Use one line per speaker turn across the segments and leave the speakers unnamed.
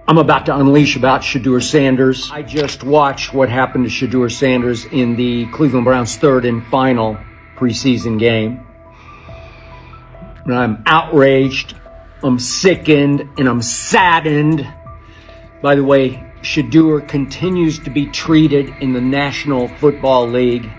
I'm about to unleash about Shedeur Sanders. I just watched what happened to Shedeur Sanders in the Cleveland Browns' third and final preseason game. And I'm outraged, I'm sickened, and I'm saddened. By the way, Shedeur continues to be treated in the National Football League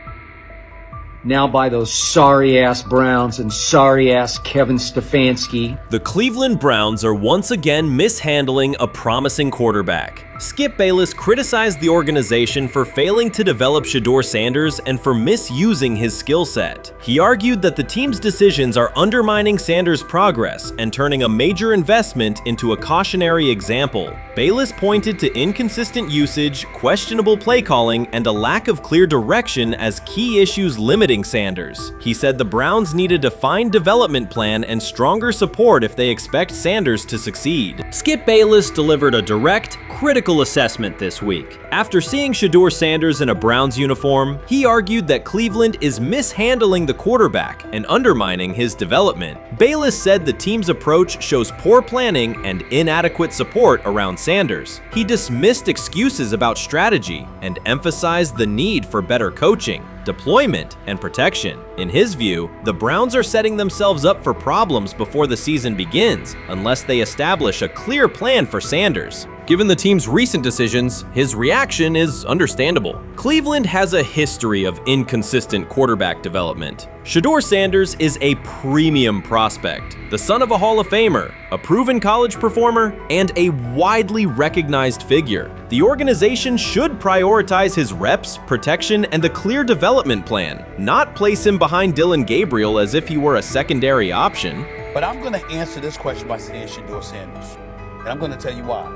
now by those sorry-ass Browns and sorry-ass Kevin Stefanski.
The Cleveland Browns are once again mishandling a promising quarterback. Skip Bayless criticized the organization for failing to develop Shedeur Sanders and for misusing his skill set. He argued that the team's decisions are undermining Sanders' progress and turning a major investment into a cautionary example. Bayless pointed to inconsistent usage, questionable play calling, and a lack of clear direction as key issues limiting Sanders. He said the Browns need a defined development plan and stronger support if they expect Sanders to succeed. Skip Bayless delivered a direct, critical assessment this week. After seeing Shedeur Sanders in a Browns uniform, he argued that Cleveland is mishandling the quarterback and undermining his development. Bayless said the team's approach shows poor planning and inadequate support around Sanders. He dismissed excuses about strategy and emphasized the need for better coaching, deployment, and protection. In his view, the Browns are setting themselves up for problems before the season begins unless they establish a clear plan for Sanders. Given the team's recent decisions, his reaction is understandable. Cleveland has a history of inconsistent quarterback development. Shedeur Sanders is a premium prospect, the son of a Hall of Famer, a proven college performer, and a widely recognized figure. The organization should prioritize his reps, protection, and a clear development plan, not place him behind Dillon Gabriel as if he were a secondary option.
But I'm going to answer this question by saying Shedeur Sanders, and I'm going to tell you why.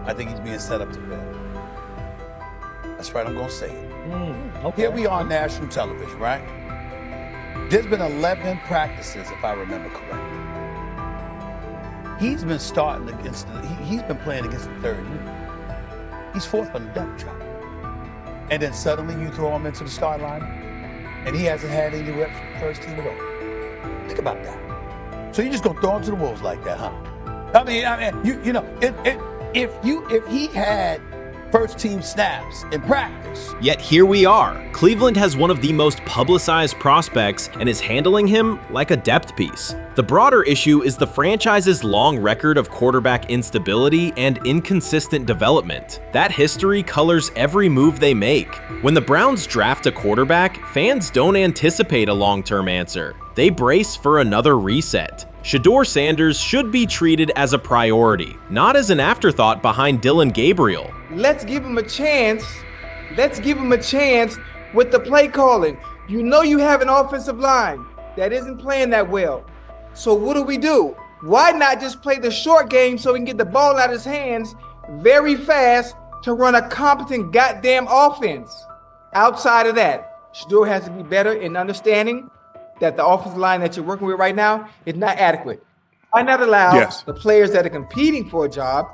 I think he's being set up to fail. That's right, I'm going to say it. Okay. Here we are on national television, right? There's been 11 practices, if I remember correctly. He's been starting against he's been playing against the third unit. He's fourth on the depth chart. And then suddenly you throw him into the start line, and he hasn't had any reps for the first team at all. Think about that. So you're just going to throw him to the wolves like that, huh? I mean, you know, if he had first team snaps in practice.
Yet here we are. Cleveland has one of the most publicized prospects and is handling him like a depth piece. The broader issue is the franchise's long record of quarterback instability and inconsistent development. That history colors every move they make. When the Browns draft a quarterback, fans don't anticipate a long-term answer. They brace for another reset. Shedeur Sanders should be treated as a priority, not as an afterthought behind Dillon Gabriel.
Let's give him a chance. Let's give him a chance with the play calling. You know you have an offensive line that isn't playing that well. So what do? Why not just play the short game so he can get the ball out of his hands very fast to run a competent goddamn offense? Outside of that, Shedeur has to be better in understanding that the offensive line that you're working with right now is not adequate. Why not allow the players that are competing for a job,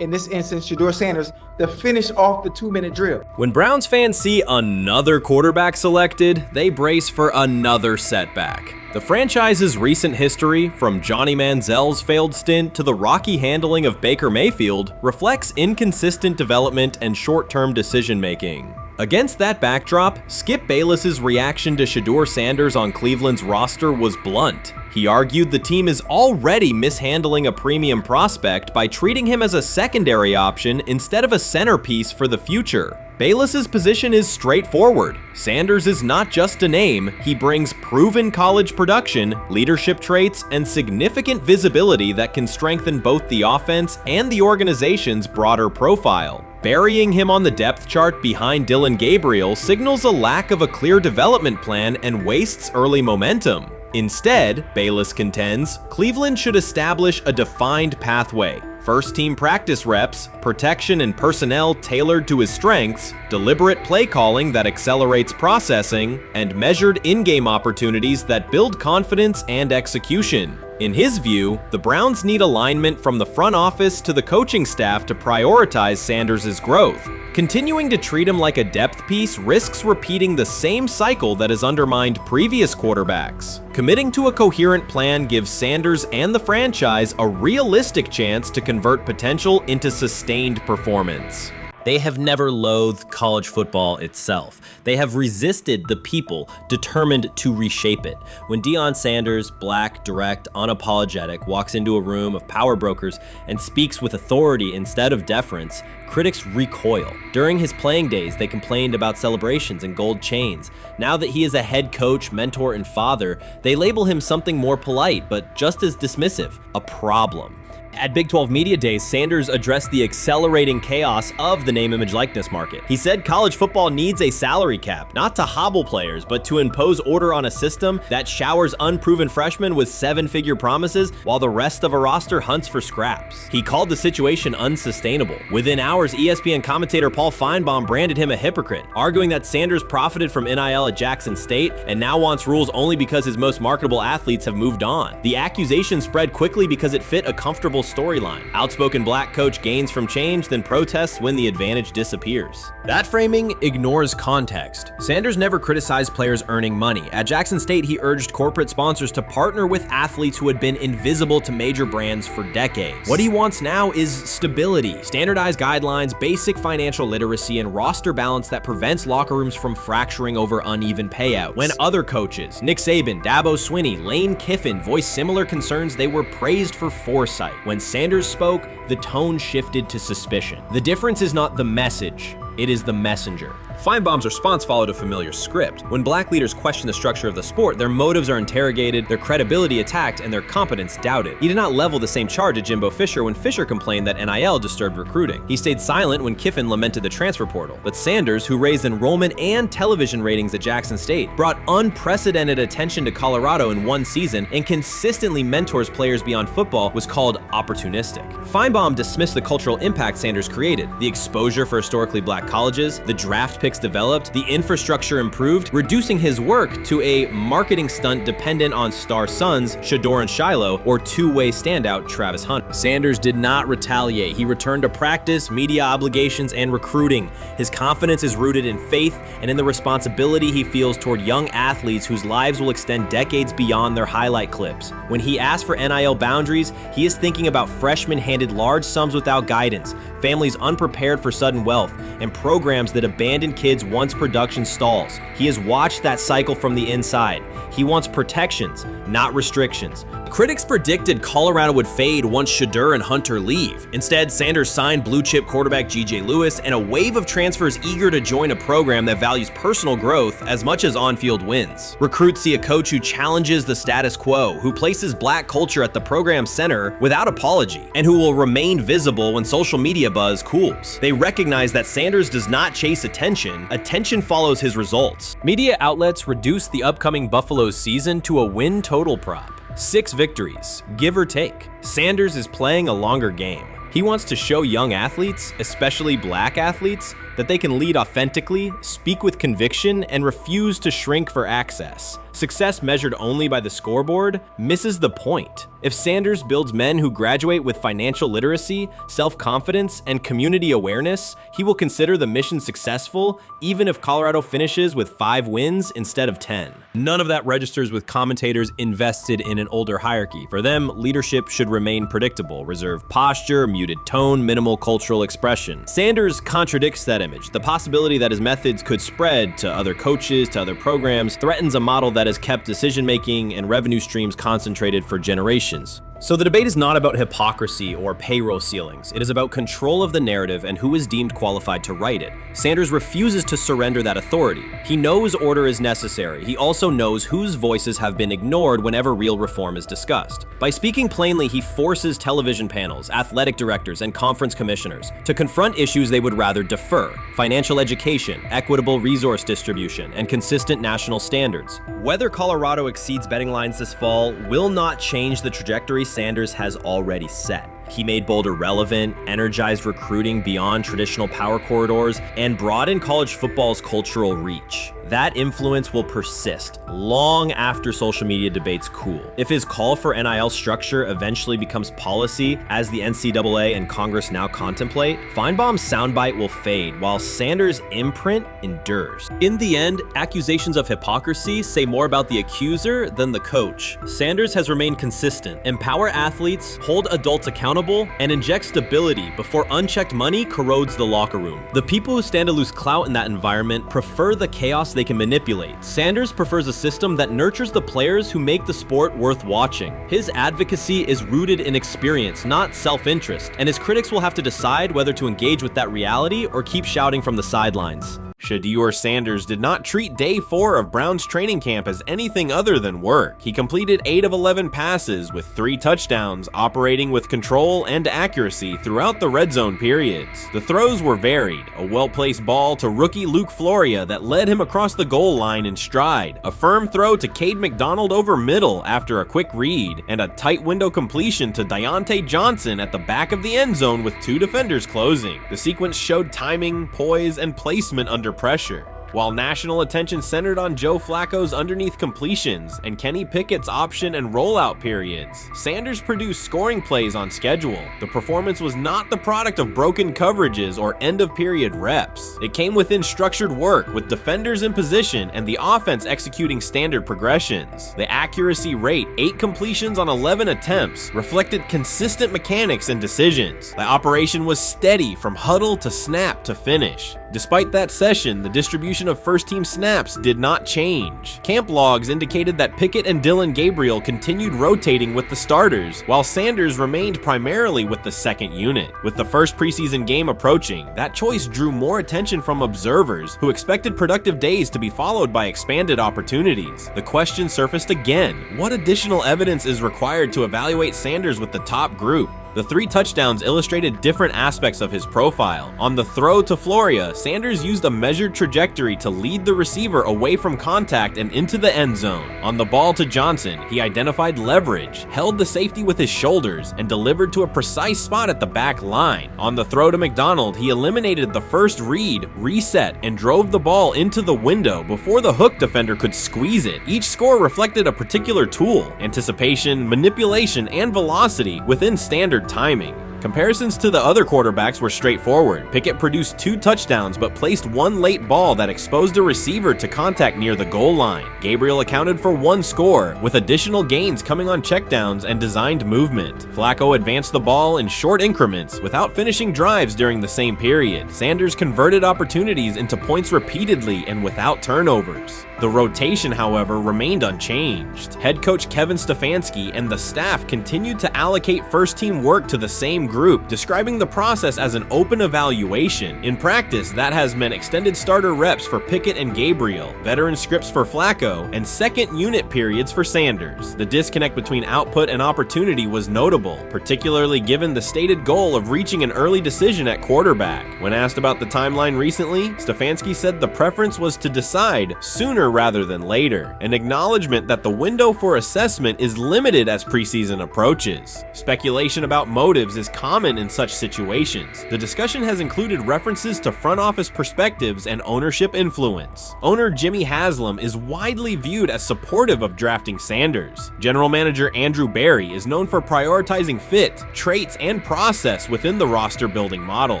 in this instance, Shedeur Sanders, to finish off the 2-minute drill?
When Browns fans see another quarterback selected, they brace for another setback. The franchise's recent history, from Johnny Manziel's failed stint to the rocky handling of Baker Mayfield, reflects inconsistent development and short-term decision-making. Against that backdrop, Skip Bayless's reaction to Shedeur Sanders on Cleveland's roster was blunt. He argued the team is already mishandling a premium prospect by treating him as a secondary option instead of a centerpiece for the future. Bayless's position is straightforward. Sanders is not just a name, he brings proven college production, leadership traits, and significant visibility that can strengthen both the offense and the organization's broader profile. Burying him on the depth chart behind Dillon Gabriel signals a lack of a clear development plan and wastes early momentum. Instead, Bayless contends, Cleveland should establish a defined pathway. First-team practice reps, protection and personnel tailored to his strengths, deliberate play calling that accelerates processing, and measured in-game opportunities that build confidence and execution. In his view, the Browns need alignment from the front office to the coaching staff to prioritize Sanders' growth. Continuing to treat him like a depth piece risks repeating the same cycle that has undermined previous quarterbacks. Committing to a coherent plan gives Sanders and the franchise a realistic chance to convert potential into sustained performance. They have never loathed college football itself. They have resisted the people determined to reshape it. When Deion Sanders, black, direct, unapologetic, walks into a room of power brokers and speaks with authority instead of deference, critics recoil. During his playing days, they complained about celebrations and gold chains. Now that he is a head coach, mentor, and father, they label him something more polite, but just as dismissive, a problem. At Big 12 Media Days, Sanders addressed the accelerating chaos of the name, image, likeness market. He said college football needs a salary cap, not to hobble players, but to impose order on a system that showers unproven freshmen with seven-figure promises while the rest of a roster hunts for scraps. He called the situation unsustainable. Within hours, ESPN commentator Paul Feinbaum branded him a hypocrite, arguing that Sanders profited from NIL at Jackson State and now wants rules only because his most marketable athletes have moved on. The accusation spread quickly because it fit a comfortable storyline. Outspoken black coach gains from change, then protests when the advantage disappears. That framing ignores context. Sanders never criticized players earning money. At Jackson State, he urged corporate sponsors to partner with athletes who had been invisible to major brands for decades. What he wants now is stability, standardized guidelines, basic financial literacy, and roster balance that prevents locker rooms from fracturing over uneven payouts. When other coaches, Nick Saban, Dabo Swinney, Lane Kiffin, voiced similar concerns, they were praised for foresight. When Sanders spoke, the tone shifted to suspicion. The difference is not the message, it is the messenger. Feinbaum's response followed a familiar script. When black leaders question the structure of the sport, their motives are interrogated, their credibility attacked, and their competence doubted. He did not level the same charge at Jimbo Fisher when Fisher complained that NIL disturbed recruiting. He stayed silent when Kiffin lamented the transfer portal. But Sanders, who raised enrollment and television ratings at Jackson State, brought unprecedented attention to Colorado in one season and consistently mentors players beyond football, was called opportunistic. Feinbaum dismissed the cultural impact Sanders created, the exposure for historically black colleges, the draft picks developed, the infrastructure improved, reducing his work to a marketing stunt dependent on star sons Shedeur and Shiloh or two-way standout Travis Hunt. Sanders did not retaliate. He returned to practice, media obligations, and recruiting. His confidence is rooted in faith and in the responsibility he feels toward young athletes whose lives will extend decades beyond their highlight clips. When he asks for NIL boundaries, he is thinking about freshmen handed large sums without guidance, families unprepared for sudden wealth, and programs that abandon kids once production stalls. He has watched that cycle from the inside. He wants protections, not restrictions. Critics predicted Colorado would fade once Shedeur and Hunter leave. Instead, Sanders signed blue-chip quarterback G.J. Lewis and a wave of transfers eager to join a program that values personal growth as much as on-field wins. Recruits see a coach who challenges the status quo, who places black culture at the program's center without apology, and who will remain visible when social media buzz cools. They recognize that Sanders does not chase attention, attention follows his results. Media outlets reduced the upcoming Buffalo season to a win total prop. 6 victories, give or take. Sanders is playing a longer game. He wants to show young athletes, especially black athletes, that they can lead authentically, speak with conviction, and refuse to shrink for access. Success measured only by the scoreboard misses the point. If Sanders builds men who graduate with financial literacy, self-confidence, and community awareness, he will consider the mission successful, even if Colorado finishes with 5 wins instead of 10. None of that registers with commentators invested in an older hierarchy. For them, leadership should remain predictable, reserved posture, muted tone, minimal cultural expression. Sanders contradicts that image. The possibility that his methods could spread to other coaches, to other programs, threatens a model that has kept decision-making and revenue streams concentrated for generations. So the debate is not about hypocrisy or payroll ceilings. It is about control of the narrative and who is deemed qualified to write it. Sanders refuses to surrender that authority. He knows order is necessary. He also knows whose voices have been ignored whenever real reform is discussed. By speaking plainly, he forces television panels, athletic directors, and conference commissioners to confront issues they would rather defer: financial education, equitable resource distribution, and consistent national standards. Whether Colorado exceeds betting lines this fall will not change the trajectory Sanders has already set. He made Boulder relevant, energized recruiting beyond traditional power corridors, and broadened college football's cultural reach. that influence will persist long after social media debates cool. If his call for NIL structure eventually becomes policy, as the NCAA and Congress now contemplate, Feinbaum's soundbite will fade while Sanders' imprint endures. In the end, accusations of hypocrisy say more about the accuser than the coach. Sanders has remained consistent, empower athletes, hold adults accountable, and inject stability before unchecked money corrodes the locker room. The people who stand to lose clout in that environment prefer the chaos they can manipulate. Sanders prefers a system that nurtures the players who make the sport worth watching. His advocacy is rooted in experience, not self-interest, and his critics will have to decide whether to engage with that reality or keep shouting from the sidelines.
Shedeur Sanders did not treat day 4 of Brown's training camp as anything other than work. He completed 8 of 11 passes with 3 touchdowns, operating with control and accuracy throughout the red zone periods. The throws were varied, a well-placed ball to rookie Luke Floria that led him across the goal line in stride, a firm throw to Cade McDonald over middle after a quick read, and a tight window completion to Deontay Johnson at the back of the end zone with 2 defenders closing. The sequence showed timing, poise, and placement under pressure. While national attention centered on Joe Flacco's underneath completions and Kenny Pickett's option and rollout periods, Sanders produced scoring plays on schedule. The performance was not the product of broken coverages or end-of-period reps. It came within structured work with defenders in position and the offense executing standard progressions. The accuracy rate, 8 completions on 11 attempts, reflected consistent mechanics and decisions. The operation was steady from huddle to snap to finish. Despite that session, the distribution of first-team snaps did not change. Camp logs indicated that Pickett and Dillon Gabriel continued rotating with the starters, while Sanders remained primarily with the second unit. With the first preseason game approaching, that choice drew more attention from observers who expected productive days to be followed by expanded opportunities. The question surfaced again: what additional evidence is required to evaluate Sanders with the top group? The 3 touchdowns illustrated different aspects of his profile. On the throw to Floria, Sanders used a measured trajectory to lead the receiver away from contact and into the end zone. On the ball to Johnson, he identified leverage, held the safety with his shoulders, and delivered to a precise spot at the back line. On the throw to McDonald, he eliminated the first read, reset, and drove the ball into the window before the hook defender could squeeze it. Each score reflected a particular tool: anticipation, manipulation, and velocity within standard timing. Comparisons to the other quarterbacks were straightforward. Pickett produced 2 touchdowns but placed 1 late ball that exposed a receiver to contact near the goal line. Gabriel accounted for 1 score, with additional gains coming on checkdowns and designed movement. Flacco advanced the ball in short increments without finishing drives during the same period. Sanders converted opportunities into points repeatedly and without turnovers. The rotation, however, remained unchanged. Head coach Kevin Stefanski and the staff continued to allocate first-team work to the same group, describing the process as an open evaluation. In practice, that has meant extended starter reps for Pickett and Gabriel, veteran scripts for Flacco, and second unit periods for Sanders. The disconnect between output and opportunity was notable, particularly given the stated goal of reaching an early decision at quarterback. When asked about the timeline recently, Stefanski said the preference was to decide sooner rather than later, an acknowledgement that the window for assessment is limited as preseason approaches. Speculation about motives is common in such situations. The discussion has included references to front office perspectives and ownership influence. Owner Jimmy Haslam is widely viewed as supportive of drafting Sanders. General manager Andrew Berry is known for prioritizing fit, traits, and process within the roster building model.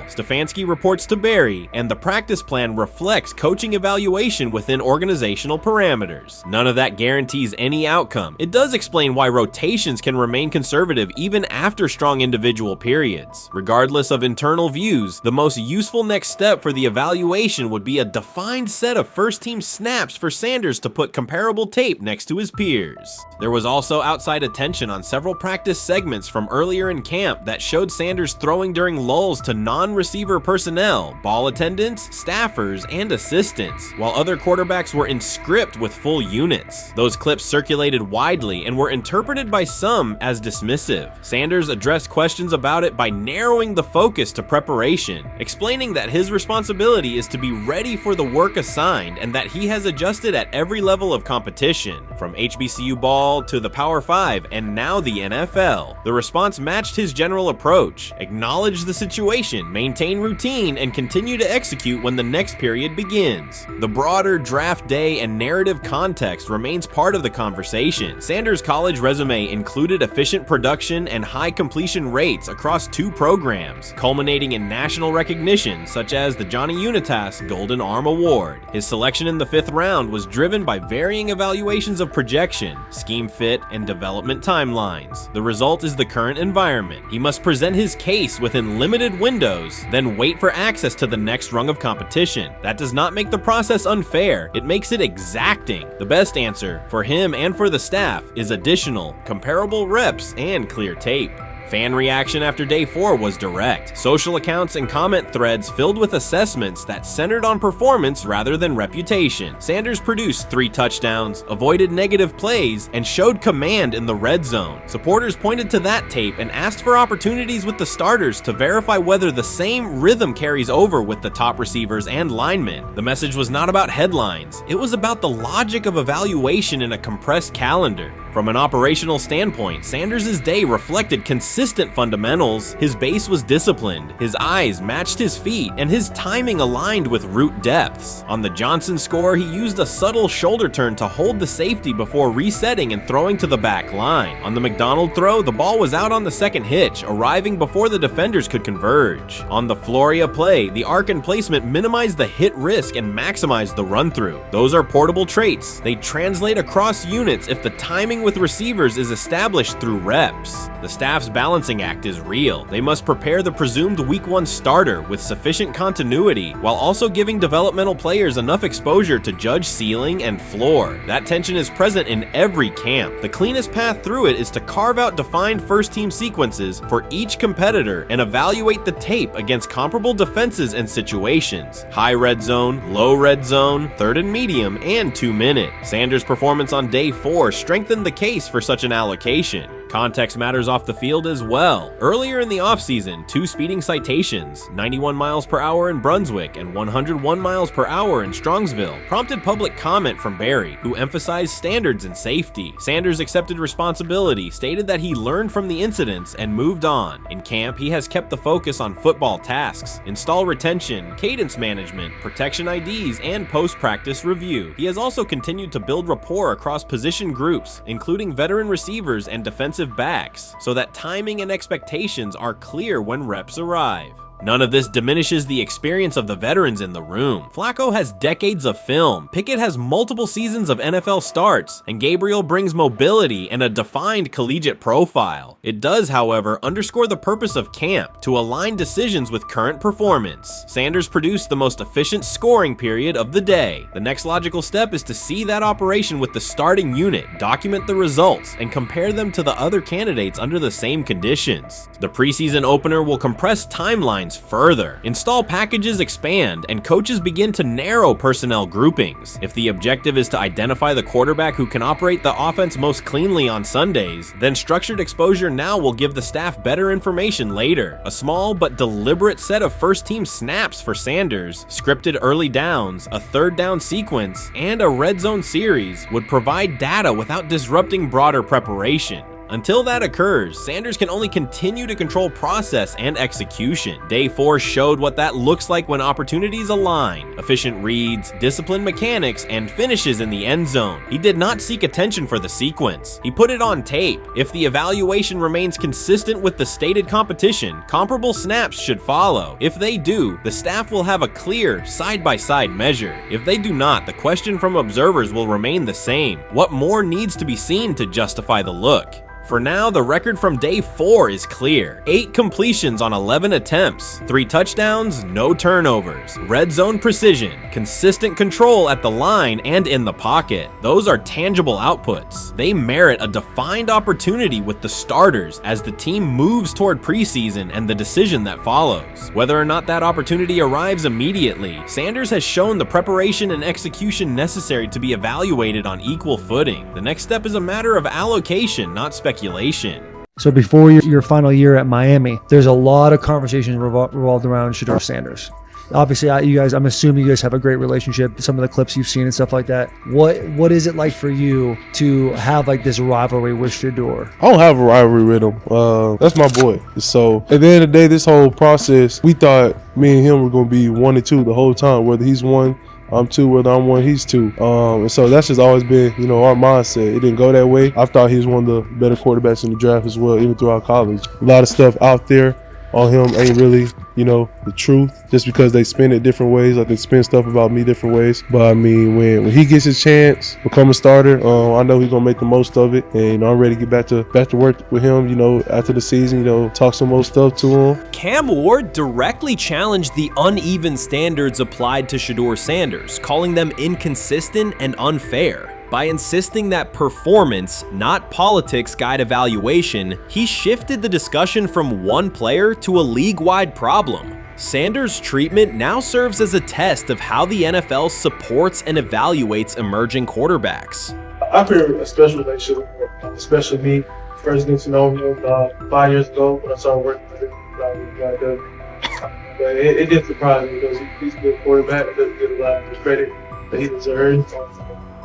Stefanski reports to Berry, and the practice plan reflects coaching evaluation within organizational parameters. None of that guarantees any outcome. It does explain why rotations can remain conservative even after strong individual periods. Regardless of internal views, the most useful next step for the evaluation would be a defined set of first-team snaps for Sanders to put comparable tape next to his peers. There was also outside attention on several practice segments from earlier in camp that showed Sanders throwing during lulls to non-receiver personnel, ball attendants, staffers, and assistants, while other quarterbacks were in script with full units. Those clips circulated widely and were interpreted by some as dismissive. Sanders addressed questions about about it by narrowing the focus to preparation, explaining that his responsibility is to be ready for the work assigned and that he has adjusted at every level of competition, from HBCU ball to the Power 5 and now the NFL. The response matched his general approach: acknowledge the situation, maintain routine, and continue to execute when the next period begins. The broader draft day and narrative context remains part of the conversation. Sanders' college resume included efficient production and high completion rates across 2 programs, culminating in national recognition such as the Johnny Unitas Golden Arm Award. His selection in the 5th round was driven by varying evaluations of projection, scheme fit, and development timelines. The result is the current environment. He must present his case within limited windows, then wait for access to the next rung of competition. That does not make the process unfair, it makes it exacting. The best answer, for him and for the staff, is additional, comparable reps and clear tape. Fan reaction after day 4 was direct. Social accounts and comment threads filled with assessments that centered on performance rather than reputation. Sanders produced 3 touchdowns, avoided negative plays, and showed command in the red zone. Supporters pointed to that tape and asked for opportunities with the starters to verify whether the same rhythm carries over with the top receivers and linemen. The message was not about headlines, it was about the logic of evaluation in a compressed calendar. From an operational standpoint, Sanders' day reflected consistent fundamentals. His base was disciplined, his eyes matched his feet, and his timing aligned with route depths. On the Johnson score, he used a subtle shoulder turn to hold the safety before resetting and throwing to the back line. On the McDonald throw, the ball was out on the second hitch, arriving before the defenders could converge. On the Floria play, the arc and placement minimized the hit risk and maximized the run-through. Those are portable traits. They translate across units if the timing with receivers is established through reps. The staff's balancing act is real. They must prepare the presumed week 1 starter with sufficient continuity while also giving developmental players enough exposure to judge ceiling and floor. That tension is present in every camp. The cleanest path through it is to carve out defined first-team sequences for each competitor and evaluate the tape against comparable defenses and situations: high red zone, low red zone, 3rd and medium, and 2-minute. Sanders' performance on day 4 strengthened the case for such an allocation. Context matters off the field as well. Earlier in the offseason, 2 speeding citations, 91 miles per hour in Brunswick and 101 miles per hour in Strongsville, prompted public comment from Barry, who emphasized standards and safety. Sanders accepted responsibility, stated that he learned from the incidents and moved on. In camp, he has kept the focus on football tasks, install retention, cadence management, protection IDs, and post-practice review. He has also continued to build rapport across position groups, including veteran receivers and defensive backs, so that timing and expectations are clear when reps arrive. None of this diminishes the experience of the veterans in the room. Flacco has decades of film, Pickett has multiple seasons of NFL starts, and Gabriel brings mobility and a defined collegiate profile. It does, however, underscore the purpose of camp, to align decisions with current performance. Sanders produced the most efficient scoring period of the day. The next logical step is to see that operation with the starting unit, document the results, and compare them to the other candidates under the same conditions. The preseason opener will compress timelines further. Install packages expand, and coaches begin to narrow personnel groupings. If the objective is to identify the quarterback who can operate the offense most cleanly on Sundays, then structured exposure now will give the staff better information later. A small but deliberate set of first-team snaps for Sanders, scripted early downs, a 3rd down sequence, and a red zone series would provide data without disrupting broader preparation. Until that occurs, Sanders can only continue to control process and execution. Day 4 showed what that looks like when opportunities align: efficient reads, disciplined mechanics, and finishes in the end zone. He did not seek attention for the sequence. He put it on tape. If the evaluation remains consistent with the stated competition, comparable snaps should follow. If they do, the staff will have a clear side-by-side measure. If they do not, the question from observers will remain the same: what more needs to be seen to justify the look? For now, the record from day 4 is clear. 8 completions on 11 attempts, 3 touchdowns, no turnovers, red zone precision, consistent control at the line and in the pocket. Those are tangible outputs. They merit a defined opportunity with the starters as the team moves toward preseason and the decision that follows. Whether or not that opportunity arrives immediately, Sanders has shown the preparation and execution necessary to be evaluated on equal footing. The next step is a matter of allocation, not speculation.
So before your final year at Miami, there's a lot of conversations revolved around Shedeur Sanders. Obviously, I'm assuming you guys have a great relationship. Some of the clips you've seen and stuff like that. What is it like for you to have like this rivalry with Shedeur?
I don't have a rivalry with him. That's my boy. So at the end of the day, this whole process, we thought me and him were going to be 1 and 2 the whole time. Whether he's 1, I'm 2, whether I'm 1, he's 2. And so that's just always been, our mindset. It didn't go that way. I thought he was one of the better quarterbacks in the draft as well, even throughout college. A lot of stuff out there on him ain't really, the truth, just because they spin it different ways. Like they spin stuff about me different ways. But I mean, when he gets his chance, become a starter, I know he's gonna make the most of it. And I'm ready to get back to work with him, after the season, talk some more stuff to him.
Cam Ward directly challenged the uneven standards applied to Shedeur Sanders, calling them inconsistent and unfair. By insisting that performance, not politics, guide evaluation, he shifted the discussion from one player to a league-wide problem. Sanders' treatment now serves as a test of how the NFL supports and evaluates emerging quarterbacks.
I feel a special relationship with him, especially me. First getting to know him 5 years ago when I started working with him. But it did surprise me because he's a good quarterback. It doesn't get a lot of credit that he deserves.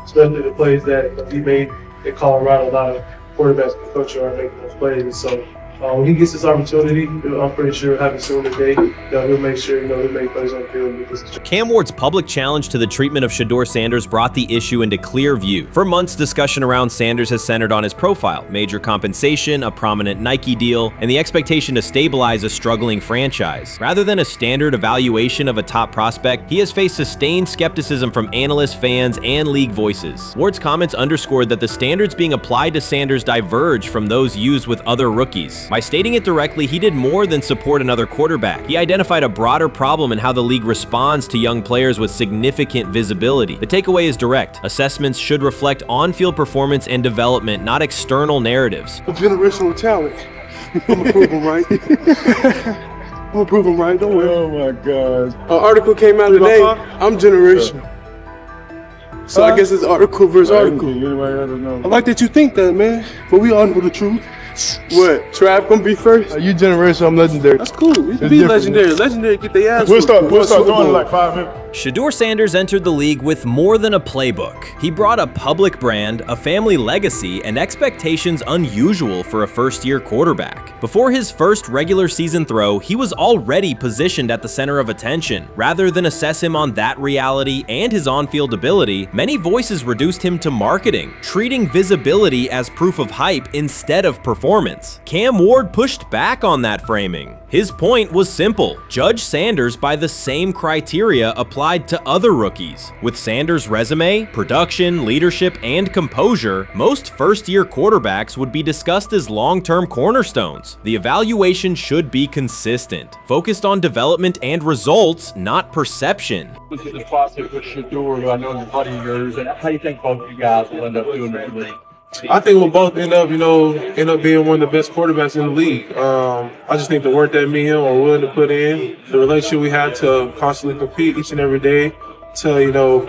Especially the plays that he made in Colorado. A lot of quarterbacks in the country are making those plays. And so when he gets this opportunity, I'm pretty sure having soon today that he'll make sure he'll make plays on the field.
Cam Ward's public challenge to the treatment of Shedeur Sanders brought the issue into clear view. For months, discussion around Sanders has centered on his profile, major compensation, a prominent Nike deal, and the expectation to stabilize a struggling franchise. Rather than a standard evaluation of a top prospect, he has faced sustained skepticism from analysts, fans, and league voices. Ward's comments underscored that the standards being applied to Sanders diverge from those used with other rookies. By stating it directly, he did more than support another quarterback. He identified a broader problem in how the league responds to young players with significant visibility. The takeaway is direct. Assessments should reflect on-field performance and development, not external narratives.
A generational talent. I'm gonna prove him right. I'm gonna prove him right. Don't worry. Oh my God.
An article came out today. I'm generational. So I guess it's article versus article.
I like that you think that, man. But we all know the truth.
What? Trav gonna be first?
You generation, I'm legendary.
That's cool. We can be legendary. Legendary, get their ass.
We'll start doing it in like 5 minutes.
Shedeur Sanders entered the league with more than a playbook. He brought a public brand, a family legacy, and expectations unusual for a first-year quarterback. Before his first regular season throw, he was already positioned at the center of attention. Rather than assess him on that reality and his on-field ability, many voices reduced him to marketing, treating visibility as proof of hype instead of performance. Cam Ward pushed back on that framing. His point was simple: judge Sanders by the same criteria applied to other rookies. With Sanders' resume, production, leadership, and composure, most first-year quarterbacks would be discussed as long-term cornerstones. The evaluation should be consistent, focused on development and results, not perception.
Look at the process with Shedeur, who I know is a buddy of yours, and how do you think both of you guys will end up doing in the league?
I think we'll both end up being one of the best quarterbacks in the league. I just think the work that me and him are willing to put in, the relationship we have to constantly compete each and every day, to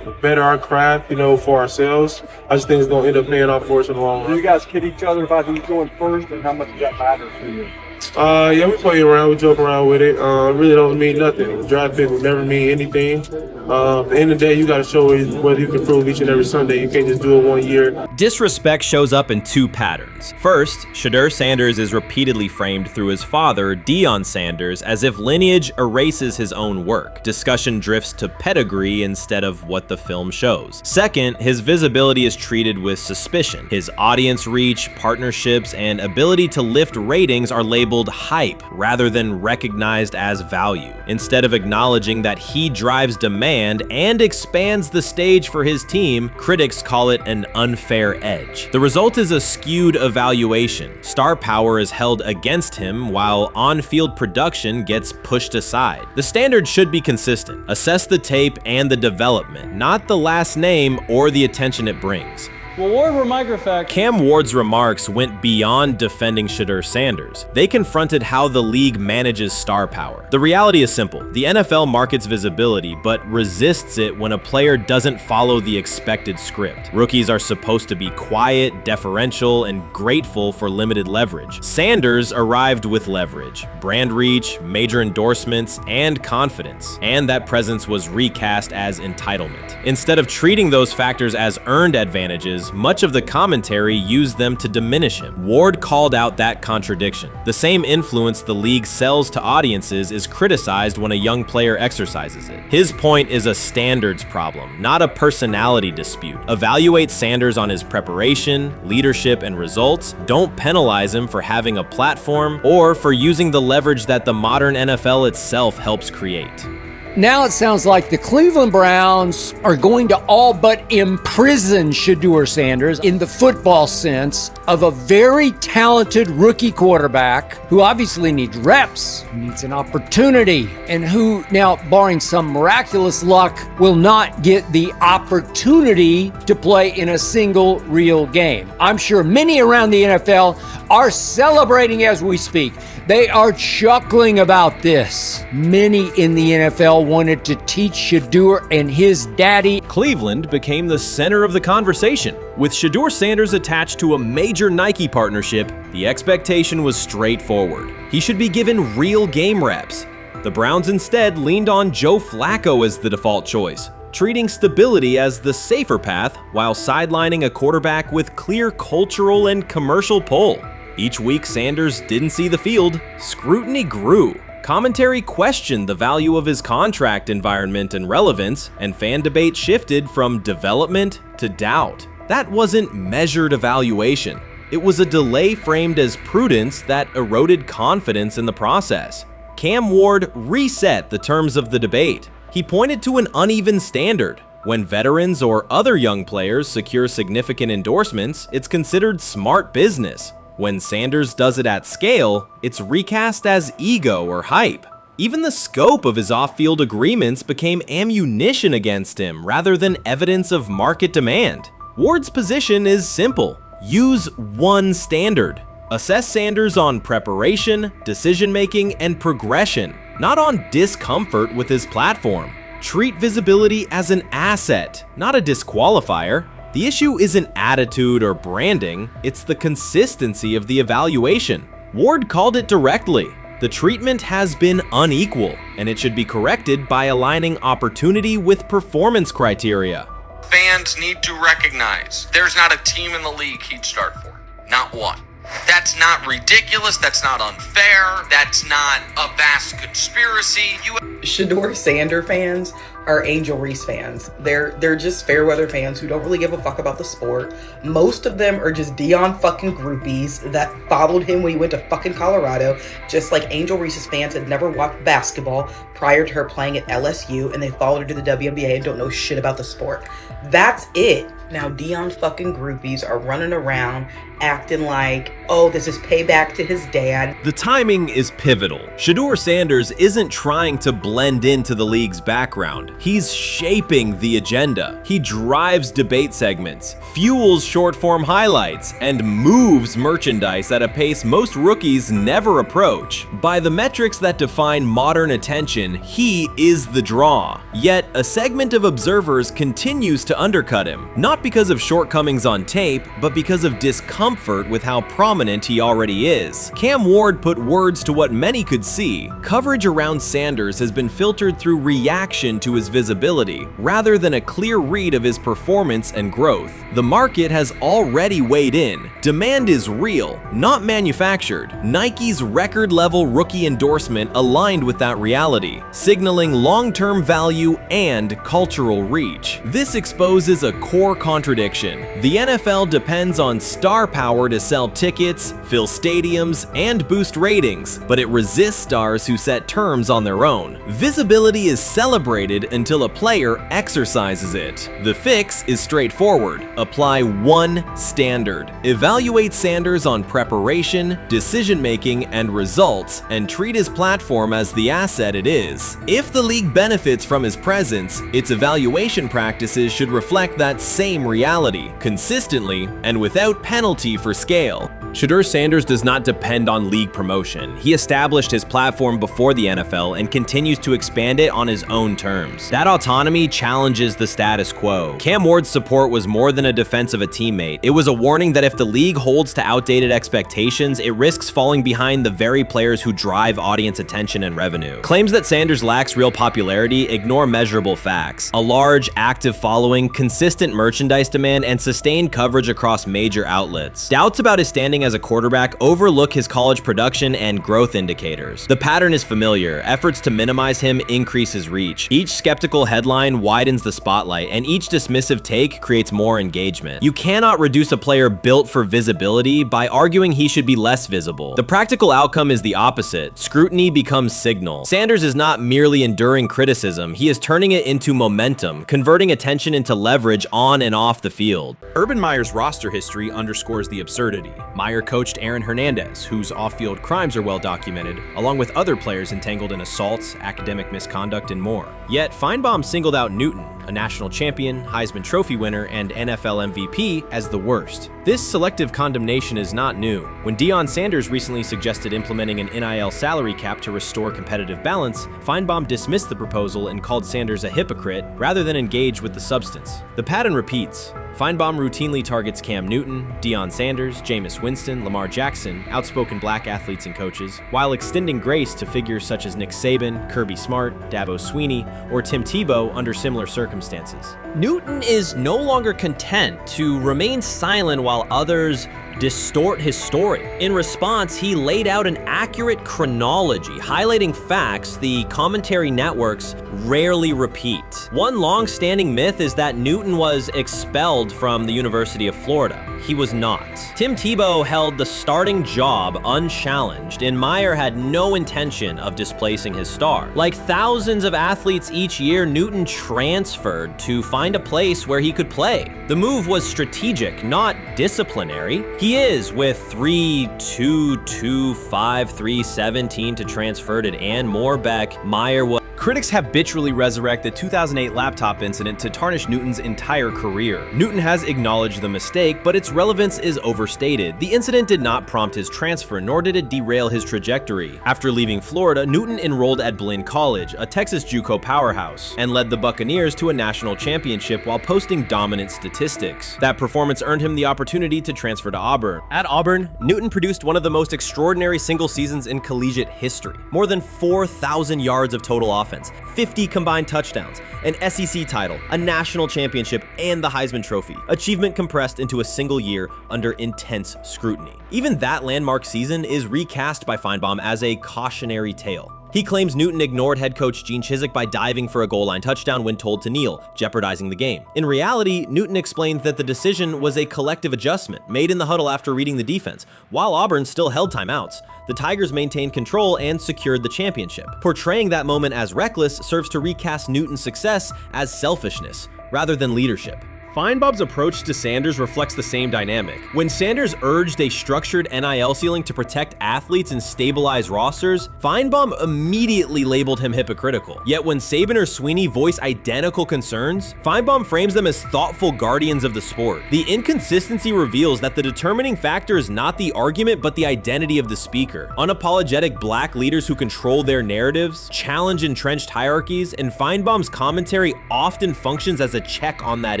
better our craft, for ourselves. I just think it's gonna end up paying off for us in the long run.
Do you guys kid each other about who's going first and how much that matters to you?
Yeah, we play around, we joke around with it. It really don't mean nothing. The draft pick will never mean anything. At the end of the day, you got to show whether you can prove each and every Sunday. You can't just do it 1 year.
Disrespect shows up in two patterns. First, Shedeur Sanders is repeatedly framed through his father, Deion Sanders, as if lineage erases his own work. Discussion drifts to pedigree instead of what the film shows. Second, his visibility is treated with suspicion. His audience reach, partnerships, and ability to lift ratings are labeled hype rather than recognized as value. Instead of acknowledging that he drives demand and expands the stage for his team, critics call it an unfair edge. The result is a skewed evaluation. Star power is held against him while on-field production gets pushed aside. The standard should be consistent. Assess the tape and the development, not the last name or the attention it brings.
Well, Ward were microfacts.
Cam Ward's remarks went beyond defending Shedeur Sanders. They confronted how the league manages star power. The reality is simple. The NFL markets visibility, but resists it when a player doesn't follow the expected script. Rookies are supposed to be quiet, deferential, and grateful for limited leverage. Sanders arrived with leverage, brand reach, major endorsements, and confidence. And that presence was recast as entitlement. Instead of treating those factors as earned advantages, much of the commentary used them to diminish him. Ward called out that contradiction. The same influence the league sells to audiences is criticized when a young player exercises it. His point is a standards problem, not a personality dispute. Evaluate Sanders on his preparation, leadership, and results. Don't penalize him for having a platform or for using the leverage that the modern NFL itself helps create.
Now it sounds like the Cleveland Browns are going to all but imprison Shedeur Sanders in the football sense of a very talented rookie quarterback who obviously needs reps, needs an opportunity, and who now, barring some miraculous luck, will not get the opportunity to play in a single real game. I'm sure many around the NFL are celebrating as we speak. They are chuckling about this. Many in the NFL wanted to teach Shedeur and his daddy.
Cleveland became the center of the conversation. With Shedeur Sanders attached to a major Nike partnership, the expectation was straightforward. He should be given real game reps. The Browns instead leaned on Joe Flacco as the default choice, treating stability as the safer path while sidelining a quarterback with clear cultural and commercial pull. Each week Sanders didn't see the field, scrutiny grew. Commentary questioned the value of his contract environment and relevance, and fan debate shifted from development to doubt. That wasn't measured evaluation. It was a delay framed as prudence that eroded confidence in the process. Cam Ward reset the terms of the debate. He pointed to an uneven standard. When veterans or other young players secure significant endorsements, it's considered smart business. When Sanders does it at scale, it's recast as ego or hype. Even the scope of his off-field agreements became ammunition against him rather than evidence of market demand. Ward's position is simple. Use one standard. Assess Sanders on preparation, decision-making, and progression, not on discomfort with his platform. Treat visibility as an asset, not a disqualifier. The issue isn't attitude or branding, it's the consistency of the evaluation. Ward called it directly. The treatment has been unequal, and it should be corrected by aligning opportunity with performance criteria.
Fans need to recognize there's not a team in the league he'd start for. Not one. That's not ridiculous, that's not unfair, that's not a vast conspiracy.
Shedeur Sanders fans are Angel Reese fans. They're just fair weather fans who don't really give a fuck about the sport. Most of them are just Dion fucking groupies that followed him when he went to fucking Colorado, just like Angel Reese's fans had never watched basketball prior to her playing at LSU, and they followed her to the WNBA and don't know shit about the sport. That's it. Now Dion fucking groupies are running around acting like, oh, this is payback to his dad.
The timing is pivotal. Shedeur Sanders isn't trying to blend into the league's background. He's shaping the agenda. He drives debate segments, fuels short-form highlights, and moves merchandise at a pace most rookies never approach. By the metrics that define modern attention, he is the draw. Yet, a segment of observers continues to undercut him, not because of shortcomings on tape, but because of discomfort with how prominent he already is. Cam Ward put words to what many could see. Coverage around Sanders has been filtered through reaction to his visibility, rather than a clear read of his performance and growth. The market has already weighed in. Demand is real, not manufactured. Nike's record-level rookie endorsement aligned with that reality, signaling long-term value and cultural reach. This exposes a core contradiction. The NFL depends on star power to sell tickets, fill stadiums, and boost ratings, but it resists stars who set terms on their own. Visibility is celebrated until a player exercises it. The fix is straightforward. Apply one standard. Evaluate Sanders on preparation, decision-making, and results, and treat his platform as the asset it is. If the league benefits from his presence, its evaluation practices should reflect that same same reality, consistently and without penalty for scale. Shedeur Sanders does not depend on league promotion. He established his platform before the NFL and continues to expand it on his own terms. That autonomy challenges the status quo. Cam Ward's support was more than a defense of a teammate. It was a warning that if the league holds to outdated expectations, it risks falling behind the very players who drive audience attention and revenue. Claims that Sanders lacks real popularity ignore measurable facts. A large, active following, consistent merchandise demand, and sustained coverage across major outlets. Doubts about his standing as a quarterback overlook his college production and growth indicators. The pattern is familiar. Efforts to minimize him increase his reach. Each skeptical headline widens the spotlight, and each dismissive take creates more engagement. You cannot reduce a player built for visibility by arguing he should be less visible. The practical outcome is the opposite. Scrutiny becomes signal. Sanders is not merely enduring criticism, he is turning it into momentum, converting attention into leverage on and off the field.
Urban Meyer's roster history underscores the absurdity. Meyer coached Aaron Hernandez, whose off-field crimes are well documented, along with other players entangled in assaults, academic misconduct, and more. Yet Feinbaum singled out Newton, a national champion, Heisman Trophy winner, and NFL MVP, as the worst. This selective condemnation is not new. When Deion Sanders recently suggested implementing an NIL salary cap to restore competitive balance, Feinbaum dismissed the proposal and called Sanders a hypocrite rather than engage with the substance. The pattern repeats. Feinbaum routinely targets Cam Newton, Deion Sanders, Jameis Winston, Lamar Jackson, outspoken black athletes and coaches, while extending grace to figures such as Nick Saban, Kirby Smart, Dabo Swinney, or Tim Tebow under similar circumstances. Newton is no longer content to remain silent while others distort his story. In response, he laid out an accurate chronology, highlighting facts the commentary networks rarely repeat. One long-standing myth is that Newton was expelled from the University of Florida. He was not. Tim Tebow held the starting job unchallenged, and Meyer had no intention of displacing his star. Like thousands of athletes each year, Newton transferred to find a place where he could play. The move was strategic, not disciplinary. He is with 3-2-2-5-3-17 to transfer to and Moorbeck. Meyer was. Critics habitually resurrect the 2008 laptop incident to tarnish Newton's entire career. Newton has acknowledged the mistake, but its relevance is overstated. The incident did not prompt his transfer, nor did it derail his trajectory. After leaving Florida, Newton enrolled at Blinn College, a Texas JUCO powerhouse, and led the Buccaneers to a national championship while posting dominant statistics. That performance earned him the opportunity to transfer to Auburn. At Auburn, Newton produced one of the most extraordinary single seasons in collegiate history. More than 4,000 yards of total offense, 50 combined touchdowns, an SEC title, a national championship, and the Heisman Trophy. Achievement compressed into a single year under intense scrutiny. Even that landmark season is recast by Feinbaum as a cautionary tale. He claims Newton ignored head coach Gene Chizik by diving for a goal line touchdown when told to kneel, jeopardizing the game. In reality, Newton explained that the decision was a collective adjustment made in the huddle after reading the defense. While Auburn still held timeouts, the Tigers maintained control and secured the championship. Portraying that moment as reckless serves to recast Newton's success as selfishness rather than leadership. Feinbaum's approach to Sanders reflects the same dynamic. When Sanders urged a structured NIL ceiling to protect athletes and stabilize rosters, Feinbaum immediately labeled him hypocritical. Yet when Saban or Swinney voice identical concerns, Feinbaum frames them as thoughtful guardians of the sport. The inconsistency reveals that the determining factor is not the argument but the identity of the speaker. Unapologetic black leaders who control their narratives, challenge entrenched hierarchies, and Feinbaum's commentary often functions as a check on that